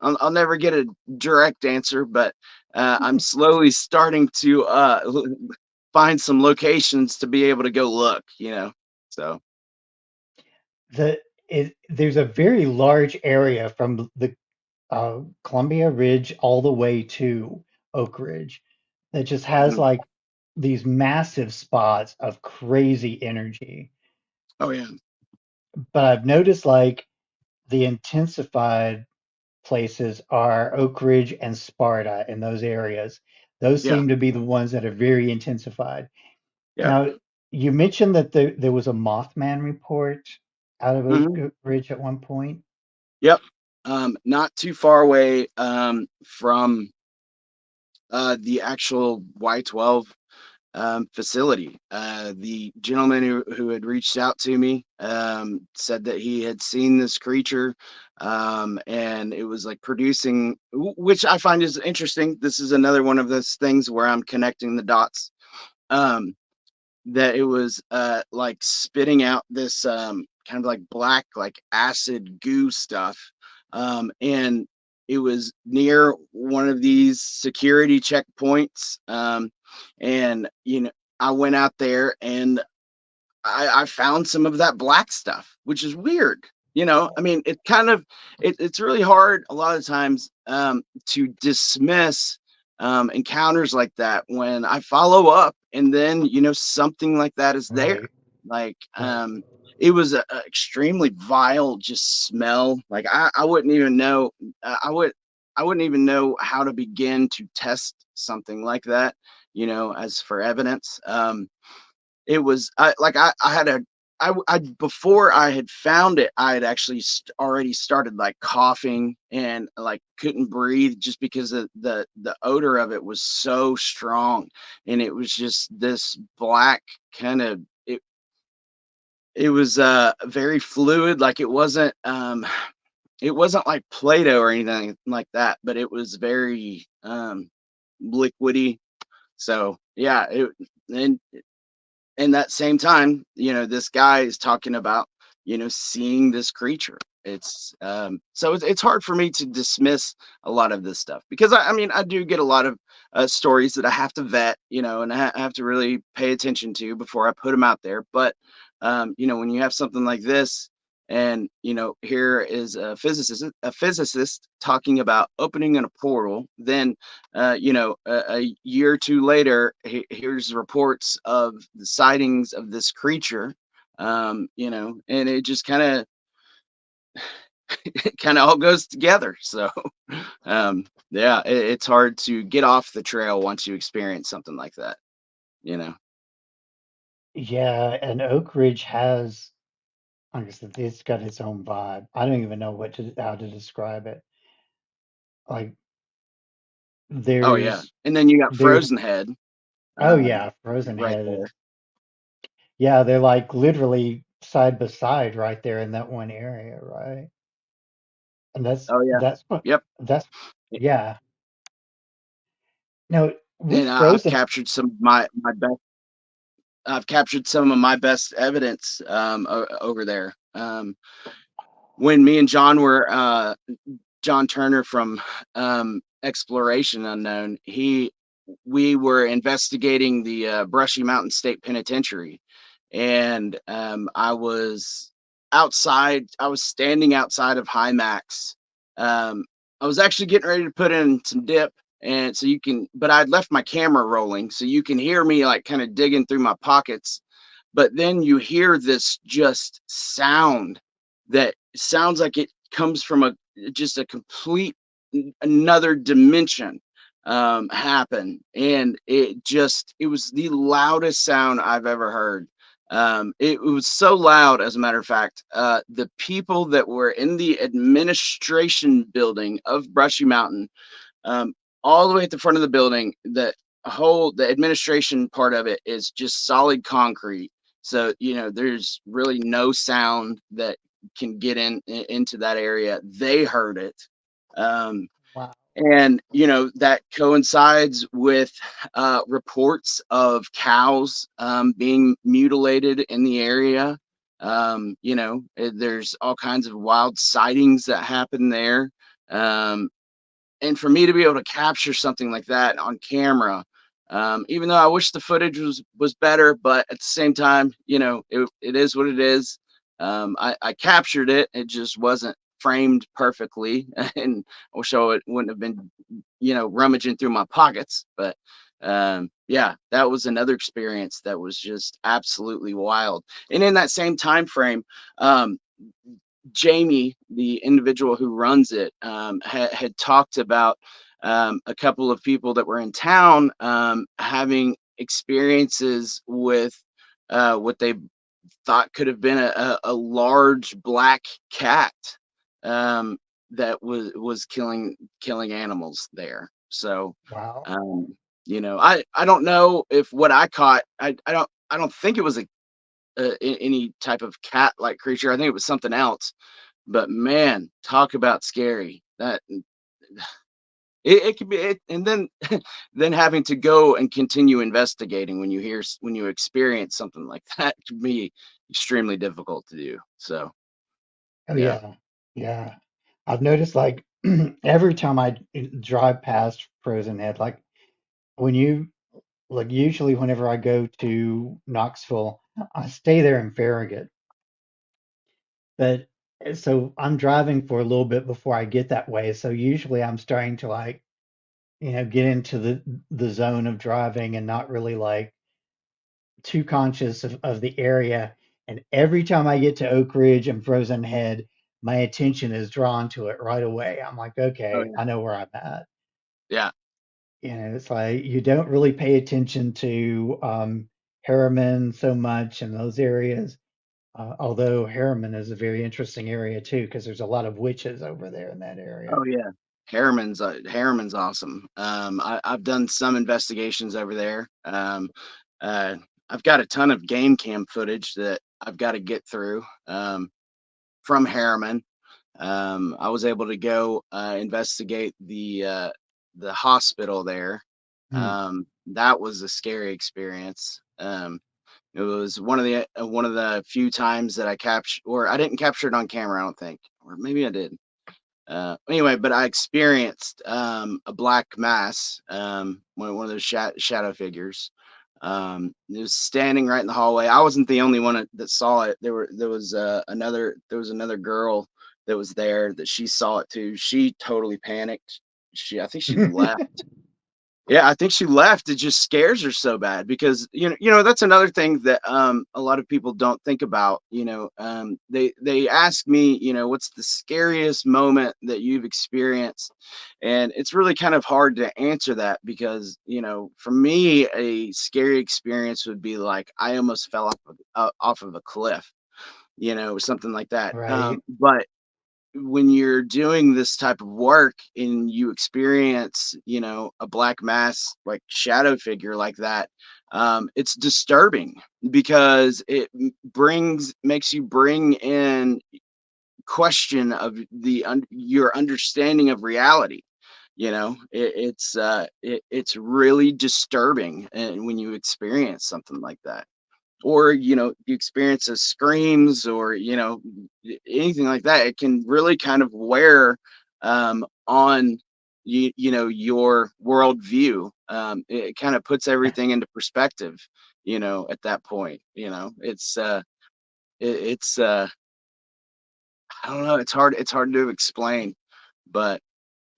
I'll never get a direct answer. But I'm slowly starting to find some locations to be able to go look. So There's a very large area from the Columbia Ridge all the way to Oak Ridge that just has mhm. like these massive spots of crazy energy. Oh yeah, But I've noticed like the intensified places are Oak Ridge and Sparta in those areas. Those yeah, seem to be the ones that are very intensified. yeah. Now, you mentioned that there was a Mothman report out of Hmm. Oak Ridge at one point. Yep. Not too far away from the actual Y12 facility. The gentleman who had reached out to me said that he had seen this creature, and it was like producing, which I find is interesting. This is another one of those things where I'm connecting the dots. Um, that it was like spitting out this kind of like black, like acid goo stuff. And it was near one of these security checkpoints. And, I went out there, and I found some of that black stuff, which is weird. I mean, it's really hard a lot of times to dismiss encounters like that when I follow up, and then something like that is there. Right, Like right. it was a extremely vile just smell. Like I wouldn't even know. I wouldn't even know how to begin to test something like that. As for evidence. It was I had a I before I had found it, I had actually already started like coughing and like couldn't breathe just because of the odor of it was so strong, and it was just this black kind of it was very fluid. Like it wasn't like Play-Doh or anything like that, but it was very liquidy. So yeah, and in that same time, this guy is talking about, seeing this creature. It's hard for me to dismiss a lot of this stuff because I mean, I do get a lot of stories that I have to vet, and I have to really pay attention to before I put them out there. But, when you have something like this, and here is a physicist talking about opening in a portal, then a year or two later, here's reports of the sightings of this creature, and it just kind of it kind of all goes together. So, yeah, it's hard to get off the trail once you experience something like that, you know? Yeah, and Oak Ridge has, like I said, it's got its own vibe. I don't even know how to describe it. Like Oh yeah. there's And then you got there's Frozen Head, oh yeah, Frozen right Head there. is yeah, they're like literally side by side right there in that one area, right? And Oh yeah. that's what Yep. that's yeah. No, with And I've Frozen, captured some of my best. I've captured some of my best evidence over there. When me and John were John Turner from Exploration Unknown, we were investigating the Brushy Mountain State Penitentiary, and I was outside. I was standing outside of High Max. Um, I was actually getting ready to put in some dip, and so you can. But I'd left my camera rolling, so you can hear me like kind of digging through my pockets. But then you hear this just sound that sounds like it comes from a just a complete another dimension happen, and it was the loudest sound I've ever heard. It was so loud, as a matter of fact, the people that were in the administration building of Brushy Mountain, um, all the way at the front of the building, the administration part of it is just solid concrete. So, there's really no sound that can get into that area. They heard it. Um, wow, and that coincides with reports of cows being mutilated in the area. There's all kinds of wild sightings that happen there. Um, and for me to be able to capture something like that on camera, even though I wish the footage was better, but at the same time, it is what it is. I captured it; it just wasn't framed perfectly, and I wish wouldn't have been, rummaging through my pockets. But yeah, that was another experience that was just absolutely wild. And in that same time frame, um, Jamie, the individual who runs it, had talked about a couple of people that were in town having experiences with what they thought could have been a large black cat um, that was killing animals there. So, wow. um, I don't know if what I caught. I don't think it was any type of cat like creature. I think it was something else, but man, talk about scary. That it could be it, and then then having to go and continue investigating when when you experience something like that can be extremely difficult to do. So Oh yeah. yeah, yeah. I've noticed like every time I drive past Frozen Head, like when you like usually whenever I go to Knoxville, I stay there in Farragut. But so I'm driving for a little bit before I get that way. So usually I'm starting to like, get into the zone of driving and not really like too conscious of the area. And every time I get to Oak Ridge and Frozen Head, my attention is drawn to it right away. I'm like, Oh okay, yeah. I know where I'm at. Yeah. It's like you don't really pay attention to Harriman so much in those areas. Although Harriman is a very interesting area too, because there's a lot of witches over there in that area. Oh yeah. Harriman's awesome. I've done some investigations over there. Uh, I've got a ton of game cam footage that I've got to get through from Harriman. I was able to go investigate the hospital there. Hmm. That was a scary experience. It was one of the few times that I captured, or I didn't capture it on camera, I don't think, or maybe I did. Anyway, but I experienced a black mass, one of those shadow figures. It was standing right in the hallway. I wasn't the only one that saw it. There was another girl that was there that she saw it too. She totally panicked. I think she left. Yeah, I think she left. It just scares her so bad because that's another thing that a lot of people don't think about. They ask me, what's the scariest moment that you've experienced, and it's really kind of hard to answer that because for me, a scary experience would be like I almost fell off of a cliff, or something like that. Right. But when you're doing this type of work and you experience, a black mass like shadow figure like that, it's disturbing because it makes you bring in question of your understanding of reality. It's really disturbing, and when you experience something like that, or you experience as screams, or anything like that, it can really kind of wear on your worldview. It kind of puts everything into perspective, at that point. It's I don't know, it's hard to explain, but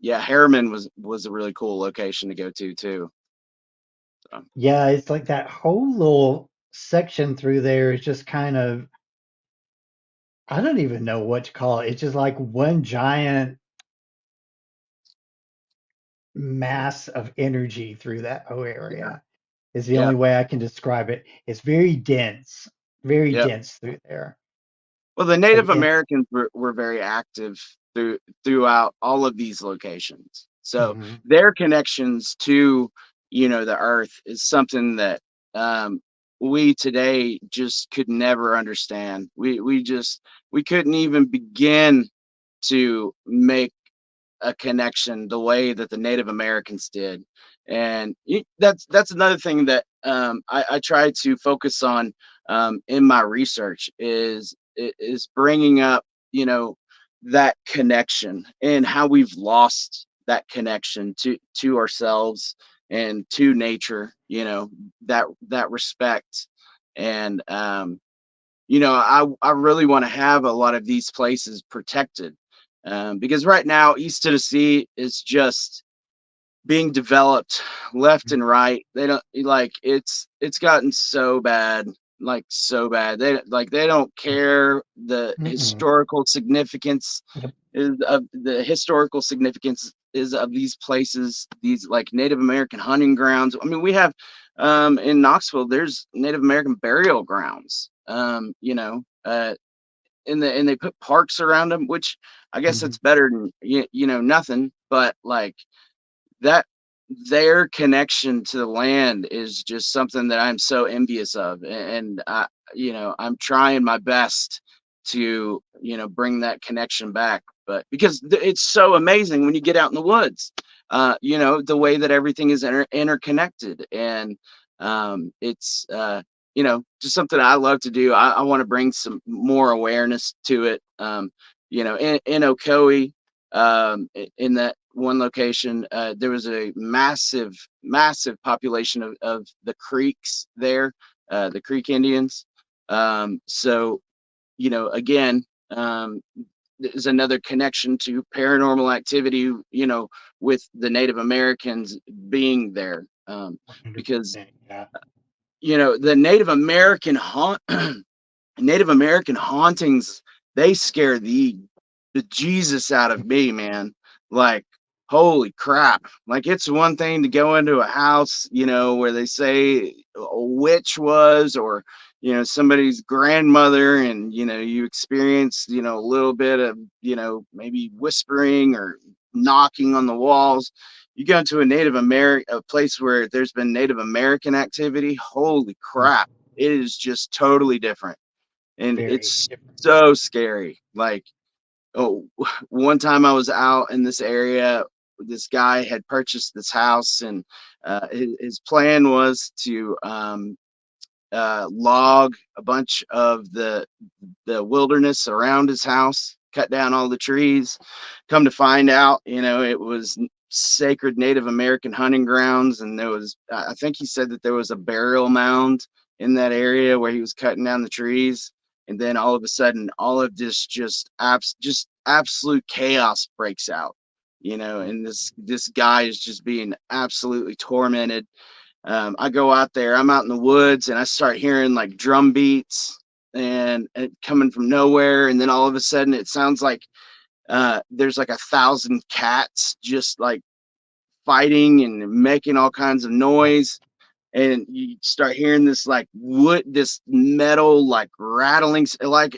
yeah, Harriman was a really cool location to go to too. So, Yeah, it's like that whole little section through there is just kind of, I don't even know what to call it. It's just like one giant mass of energy through that whole yeah, area is the yeah, only way I can describe it. It's very yeah. dense through there. Well, the Like Native it, Americans were very active throughout all of these locations. So mhm, their connections to, the earth is something that um, we today just could never understand. We couldn't even begin to make a connection the way that the Native Americans did. And that's another thing that I try to focus on in my research is bringing up, that connection and how we've lost that connection to ourselves and to nature. That respect. And I really want to have a lot of these places protected, because right now East Tennessee is just being developed left and right. They don't like it's gotten so bad, like so bad. They don't care the mm-mm. historical significance Yep. is of these places, these like Native American hunting grounds. I mean, we have in Knoxville, there's Native American burial grounds. And they put parks around them, which I guess Mhm. it's better than nothing. But like that, their connection to the land is just something that I'm so envious of, and I'm trying my best to bring that connection back. But because it's so amazing when you get out in the woods, the way that everything is interconnected, and it's just something I love to do. I want to bring some more awareness to it. In Ocoee, in that one location, there was a massive population of the Creeks there, the Creek Indians. So, again, there's another connection to paranormal activity, with the Native Americans being there. Because, 100%. Yeah. the Native American hauntings, they scare the Jesus out of me, man. Like, holy crap. Like, it's one thing to go into a house, where they say a witch was, or, somebody's grandmother, and, you experience, a little bit of, maybe whispering or knocking on the walls. You go into a place where there's been Native American activity. Holy Mhm. crap. It is just totally different, and Very it's different. so scary. Like, oh, one time I was out in this area, this guy had purchased this house, and his plan was to log a bunch of the wilderness around his house, cut down all the trees. Come to find out, it was sacred Native American hunting grounds, and there was, I think he said that there was a burial mound in that area where he was cutting down the trees. And then all of a sudden, all of this just absolute chaos breaks out. and this guy is just being absolutely tormented. I go out there, I'm out in the woods, and I start hearing like drum beats and it coming from nowhere, and then all of a sudden it sounds like there's like 1,000 cats just like fighting and making all kinds of noise, and you start hearing this like wood, this metal like rattling, like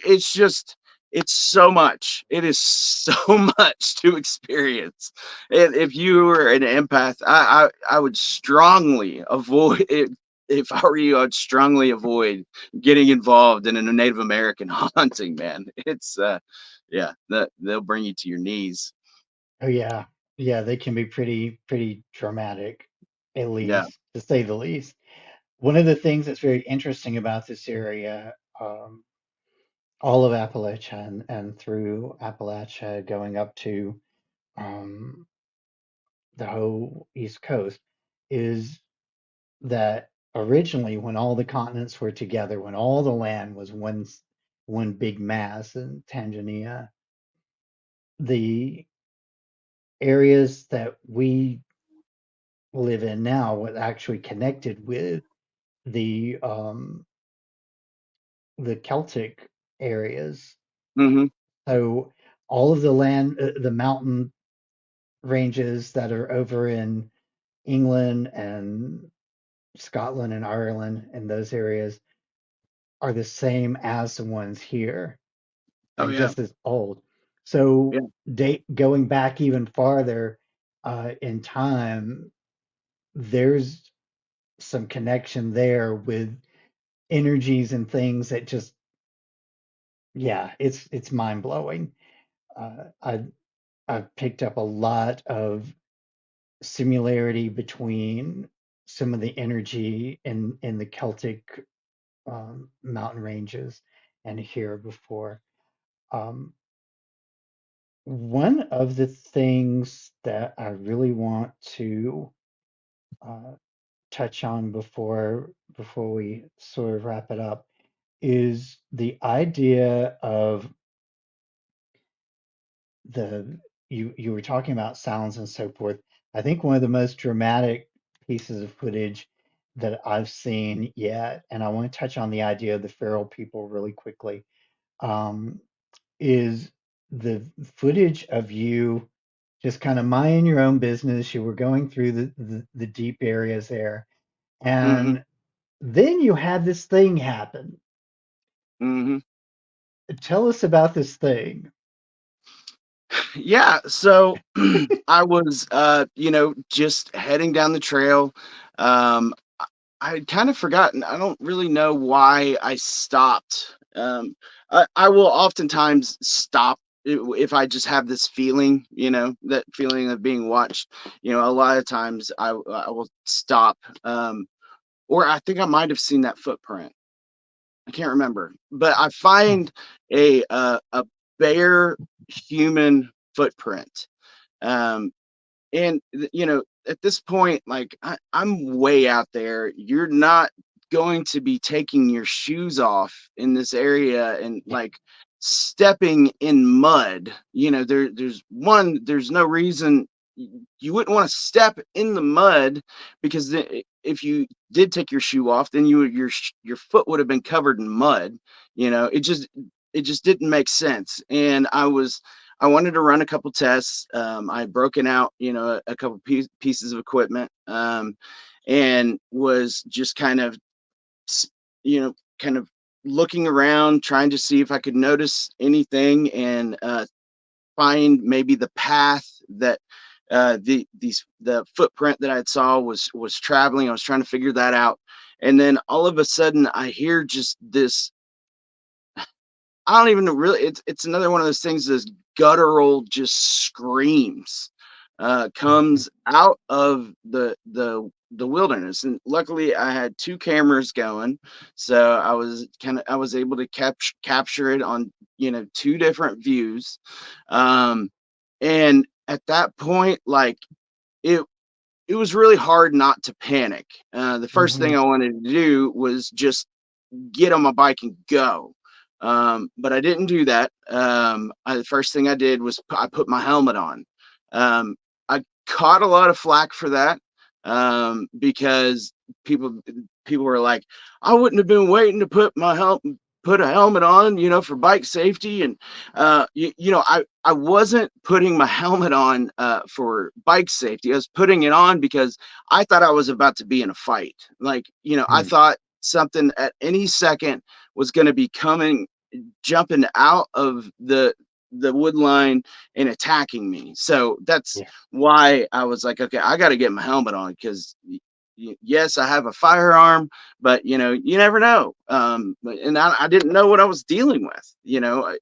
it's so much. It is so much to experience. And if you were an empath, I would strongly avoid it. If I were you, I'd strongly avoid getting involved in a Native American haunting, man. It's yeah, that they'll bring you to your knees. Oh yeah. Yeah, they can be pretty dramatic, at Yeah. least, to say the least. One of the things that's very interesting about this area, all of Appalachia and through Appalachia going up to um, the whole East Coast, is that originally, when all the continents were together, when all the land was one big mass in Tanzania, the areas that we live in now was actually connected with the um, the Celtic areas. Hmm. So all of the land, the mountain ranges that are over in England and Scotland and Ireland and those areas are the same as the ones here Oh and yeah. just as old. So Yeah. going back even farther in time, there's some connection there with energies and things that just, yeah, it's mind blowing. Uh, I I've picked up a lot of similarity between some of the energy in the Celtic mountain ranges and here before. Um, One of the things that I really want to uh, touch on before we sort of wrap it up is the idea of the you were talking about sounds and so forth. I think one of the most dramatic pieces of footage that I've seen yet, and I want to touch on the idea of the feral people really quickly, um, is the footage of you just kind of minding your own business. You were going through the deep areas there, Hmm. and then you had this thing happen. Hmm. Tell us about this thing. Yeah, so I was just heading down the trail. I had kind of forgotten. I don't really know why I stopped. I will oftentimes stop if I just have this feeling, that feeling of being watched. A lot of times I will stop, or I think I might have seen that footprint. I can't remember, but I Huh. find a bare human footprint. Um, and at this point, like I'm way out there. You're not going to be taking your shoes off in this area and Yeah. like stepping in mud. There's no reason you wouldn't want to step in the mud, because if you did take your shoe off, then your foot would have been covered in mud. It just didn't make sense. And I wanted to run a couple tests. I had broken out, a couple pieces of equipment, and was just s- kind of looking around, trying to see if I could notice anything, and find maybe the path that the footprint that I saw was traveling. I was trying to figure that out, and then all of a sudden I hear just this. I don't even know, really. It's another one of those things. This guttural, just screams, Mhm. comes out of the wilderness. And luckily, I had two cameras going, so I was able to capture it on two different views. Um, and at that point, like it it was really hard not to panic. The first thing Mhm. I wanted to do was just get on my bike and go. But I didn't do that. The first thing I did was I put my helmet on. Um, I caught a lot of flack for that, because people people were like, I wouldn't have been waiting to put a helmet on, for bike safety. And I wasn't putting my helmet on for bike safety. I was putting it on because I thought I was about to be in a fight. Like, I Mm, thought something at any second was going to be coming, jumping out of the wood line and attacking me. So that's yeah. why I was like, okay, I got to get my helmet on, because yes, I have a firearm, but you never know. And I didn't know what I was dealing with.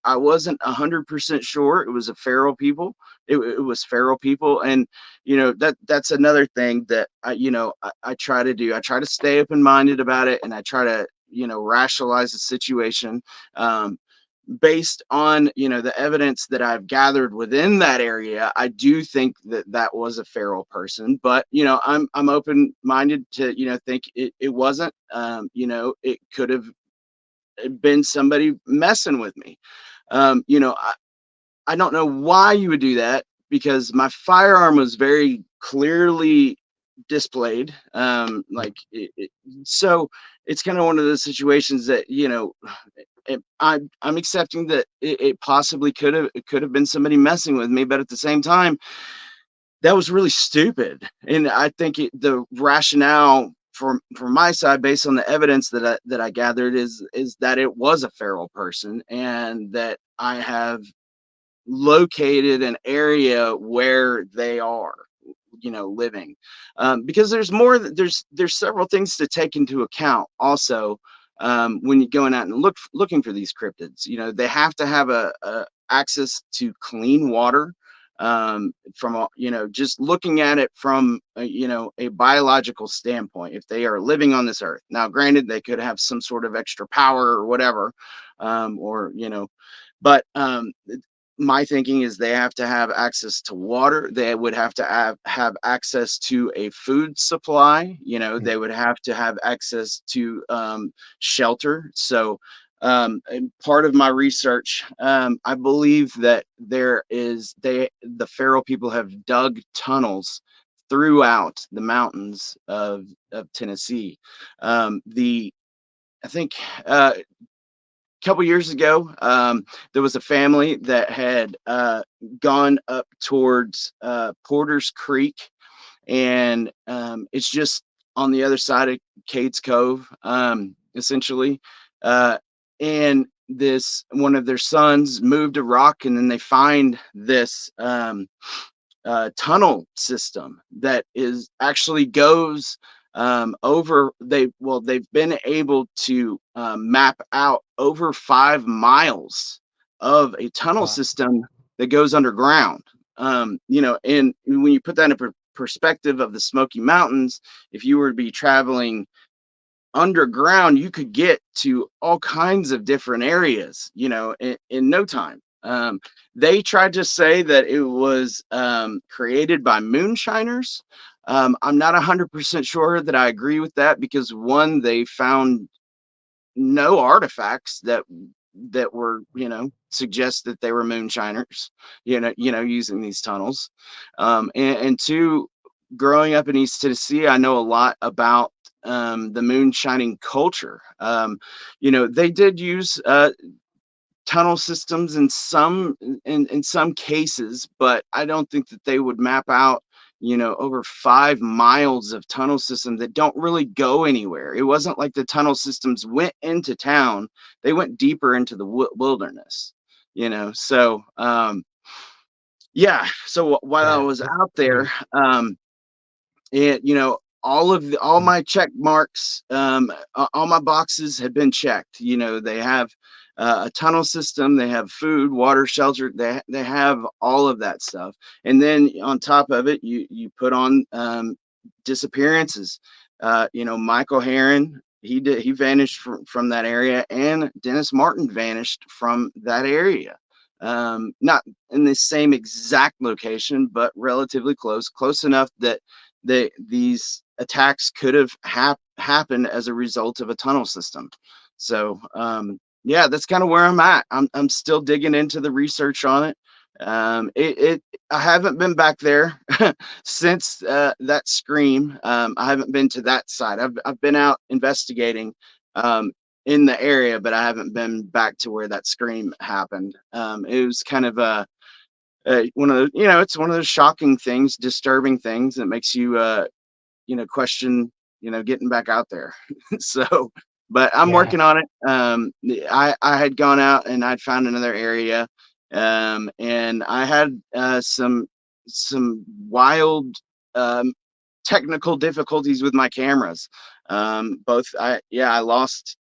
I wasn't 100% sure it was a feral people. It was feral people. And that's another thing that I try to do. I try to stay open minded about it, and I try to rationalize the situation, um, based on the evidence that I've gathered within that area. I do think that that was a feral person, but I'm open minded to think it wasn't. It could have been somebody messing with me. I don't know why you would do that, because my firearm was very clearly displayed. So it's kind of one of those situations that I'm accepting that it possibly could have been somebody messing with me, but at the same time, that was really stupid. And I think the rationale from my side, based on the evidence that I gathered, is that it was a feral person, and that I have located an area where they are living, because there's several things to take into account also, when you're going out and looking for these cryptids. They have to have a access to clean water, from just looking at it from a biological standpoint. If they are living on this earth, now granted, they could have some sort of extra power or whatever, or but my thinking is they have to have access to water. They would have to have access to a food supply. Mm, They would have to have access to shelter. So, and part of my research, I believe that the feral people have dug tunnels throughout the mountains of Tennessee. The I think couple years ago, there was a family that had gone up towards Porter's Creek, and it's just on the other side of Cades Cove, essentially. Uh, and this one of their sons moved a rock, and then they find this tunnel system that is actually goes over. They've been able to map out over 5 miles of a tunnel wow. system that goes underground. And when you put that in perspective of the Smoky Mountains, if you were to be traveling underground, you could get to all kinds of different areas, in no time. They tried to say that it was created by moonshiners. I'm not 100% sure that I agree with that, because one, they found no artifacts that were suggest that they were moonshiners, using these tunnels. And two, growing up in East Tennessee, I know a lot about the moonshining culture. They did use tunnel systems in some cases, but I don't think that they would map out over 5 miles of tunnel system that don't really go anywhere. It wasn't like the tunnel systems went into town; they went deeper into the wilderness. So yeah. So while I Yeah. was That's out there, pretty. and all my check marks, all my boxes have been checked. They have a tunnel system, they have food, water, shelter, they have all of that stuff. And then on top of it, you put on disappearances. Michael Heron, he vanished from that area, and Dennis Martin vanished from that area. Not in the same exact location, but relatively close enough that these attacks could have happened as a result of a tunnel system. So yeah, that's kind of where I'm at. I'm still digging into the research on it. I haven't been back there since that scream. I haven't been to that side. I've been out investigating um, in the area, but I haven't been back to where that scream happened. It was kind of one of the, it's one of those shocking things, disturbing things that makes you question, getting back out there. So, but I'm Yeah. working on it. I had gone out and I'd found another area, and I had some wild um, technical difficulties with my cameras. I lost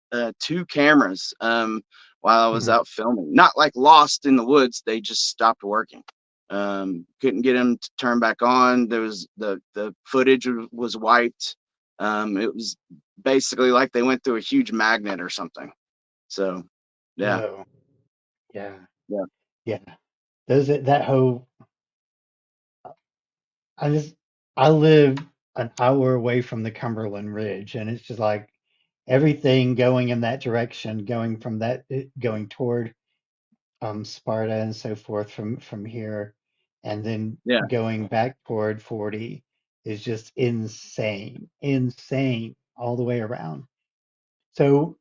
two cameras while I was Mhm. out filming. Not like lost in the woods; they just stopped working. Couldn't get them to turn back on. There was the footage was wiped. It was basically like they went through a huge magnet or something. So, yeah, Whoa. Yeah. yeah, Yeah. That whole I just I live an hour away from the Cumberland Ridge, and it's just like everything going in that direction, going from going toward Sparta and so forth from here, and then yeah. going back toward 40 is just insane, insane all the way around. So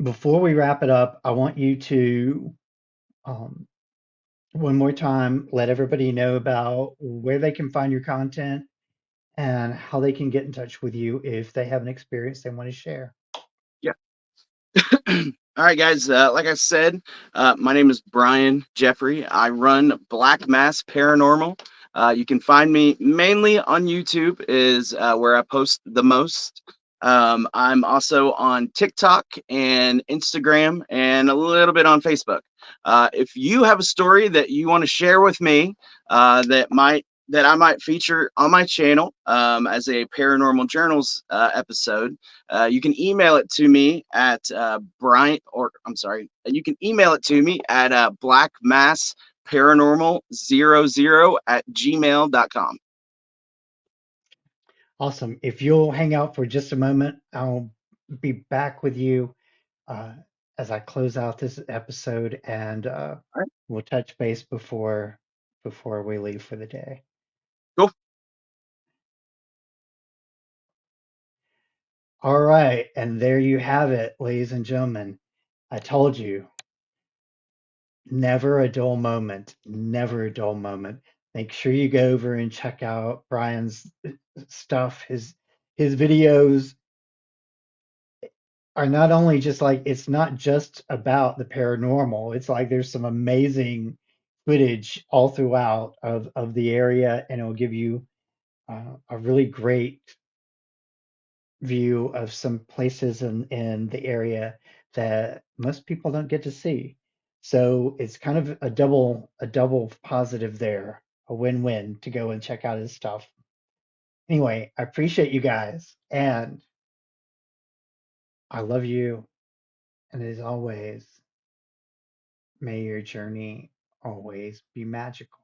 before we wrap it up, I want you to um, one more time let everybody know about where they can find your content and how they can get in touch with you if they have an experience they want to share. Yeah. All right, guys. Like I said, my name is Brian Jeffrey. I run Black Mass Paranormal. You can find me mainly on YouTube, is where I post the most. I'm also on TikTok and Instagram and a little bit on Facebook. If you have a story that you want to share with me that I might feature on my channel as a paranormal journals episode, you can email it to me at you can email it to me at blackmassparanormal00 at gmail.com. Awesome. If you'll hang out for just a moment, I'll be back with you uh, as I close out this episode, and All right, we'll touch base before we leave for the day. cool. All right, and there you have it, ladies and gentlemen. I told you, never a dull moment, never a dull moment. Make sure you go over and check out Brian's stuff, his videos are not only just like it's not just about the paranormal. It's like there's some amazing footage all throughout of the area, and it'll give you a really great view of some places in the area that most people don't get to see. So it's kind of a double positive there, a win-win to go and check out his stuff. Anyway, I appreciate you guys, and I love you, and as always, may your journey always be magical.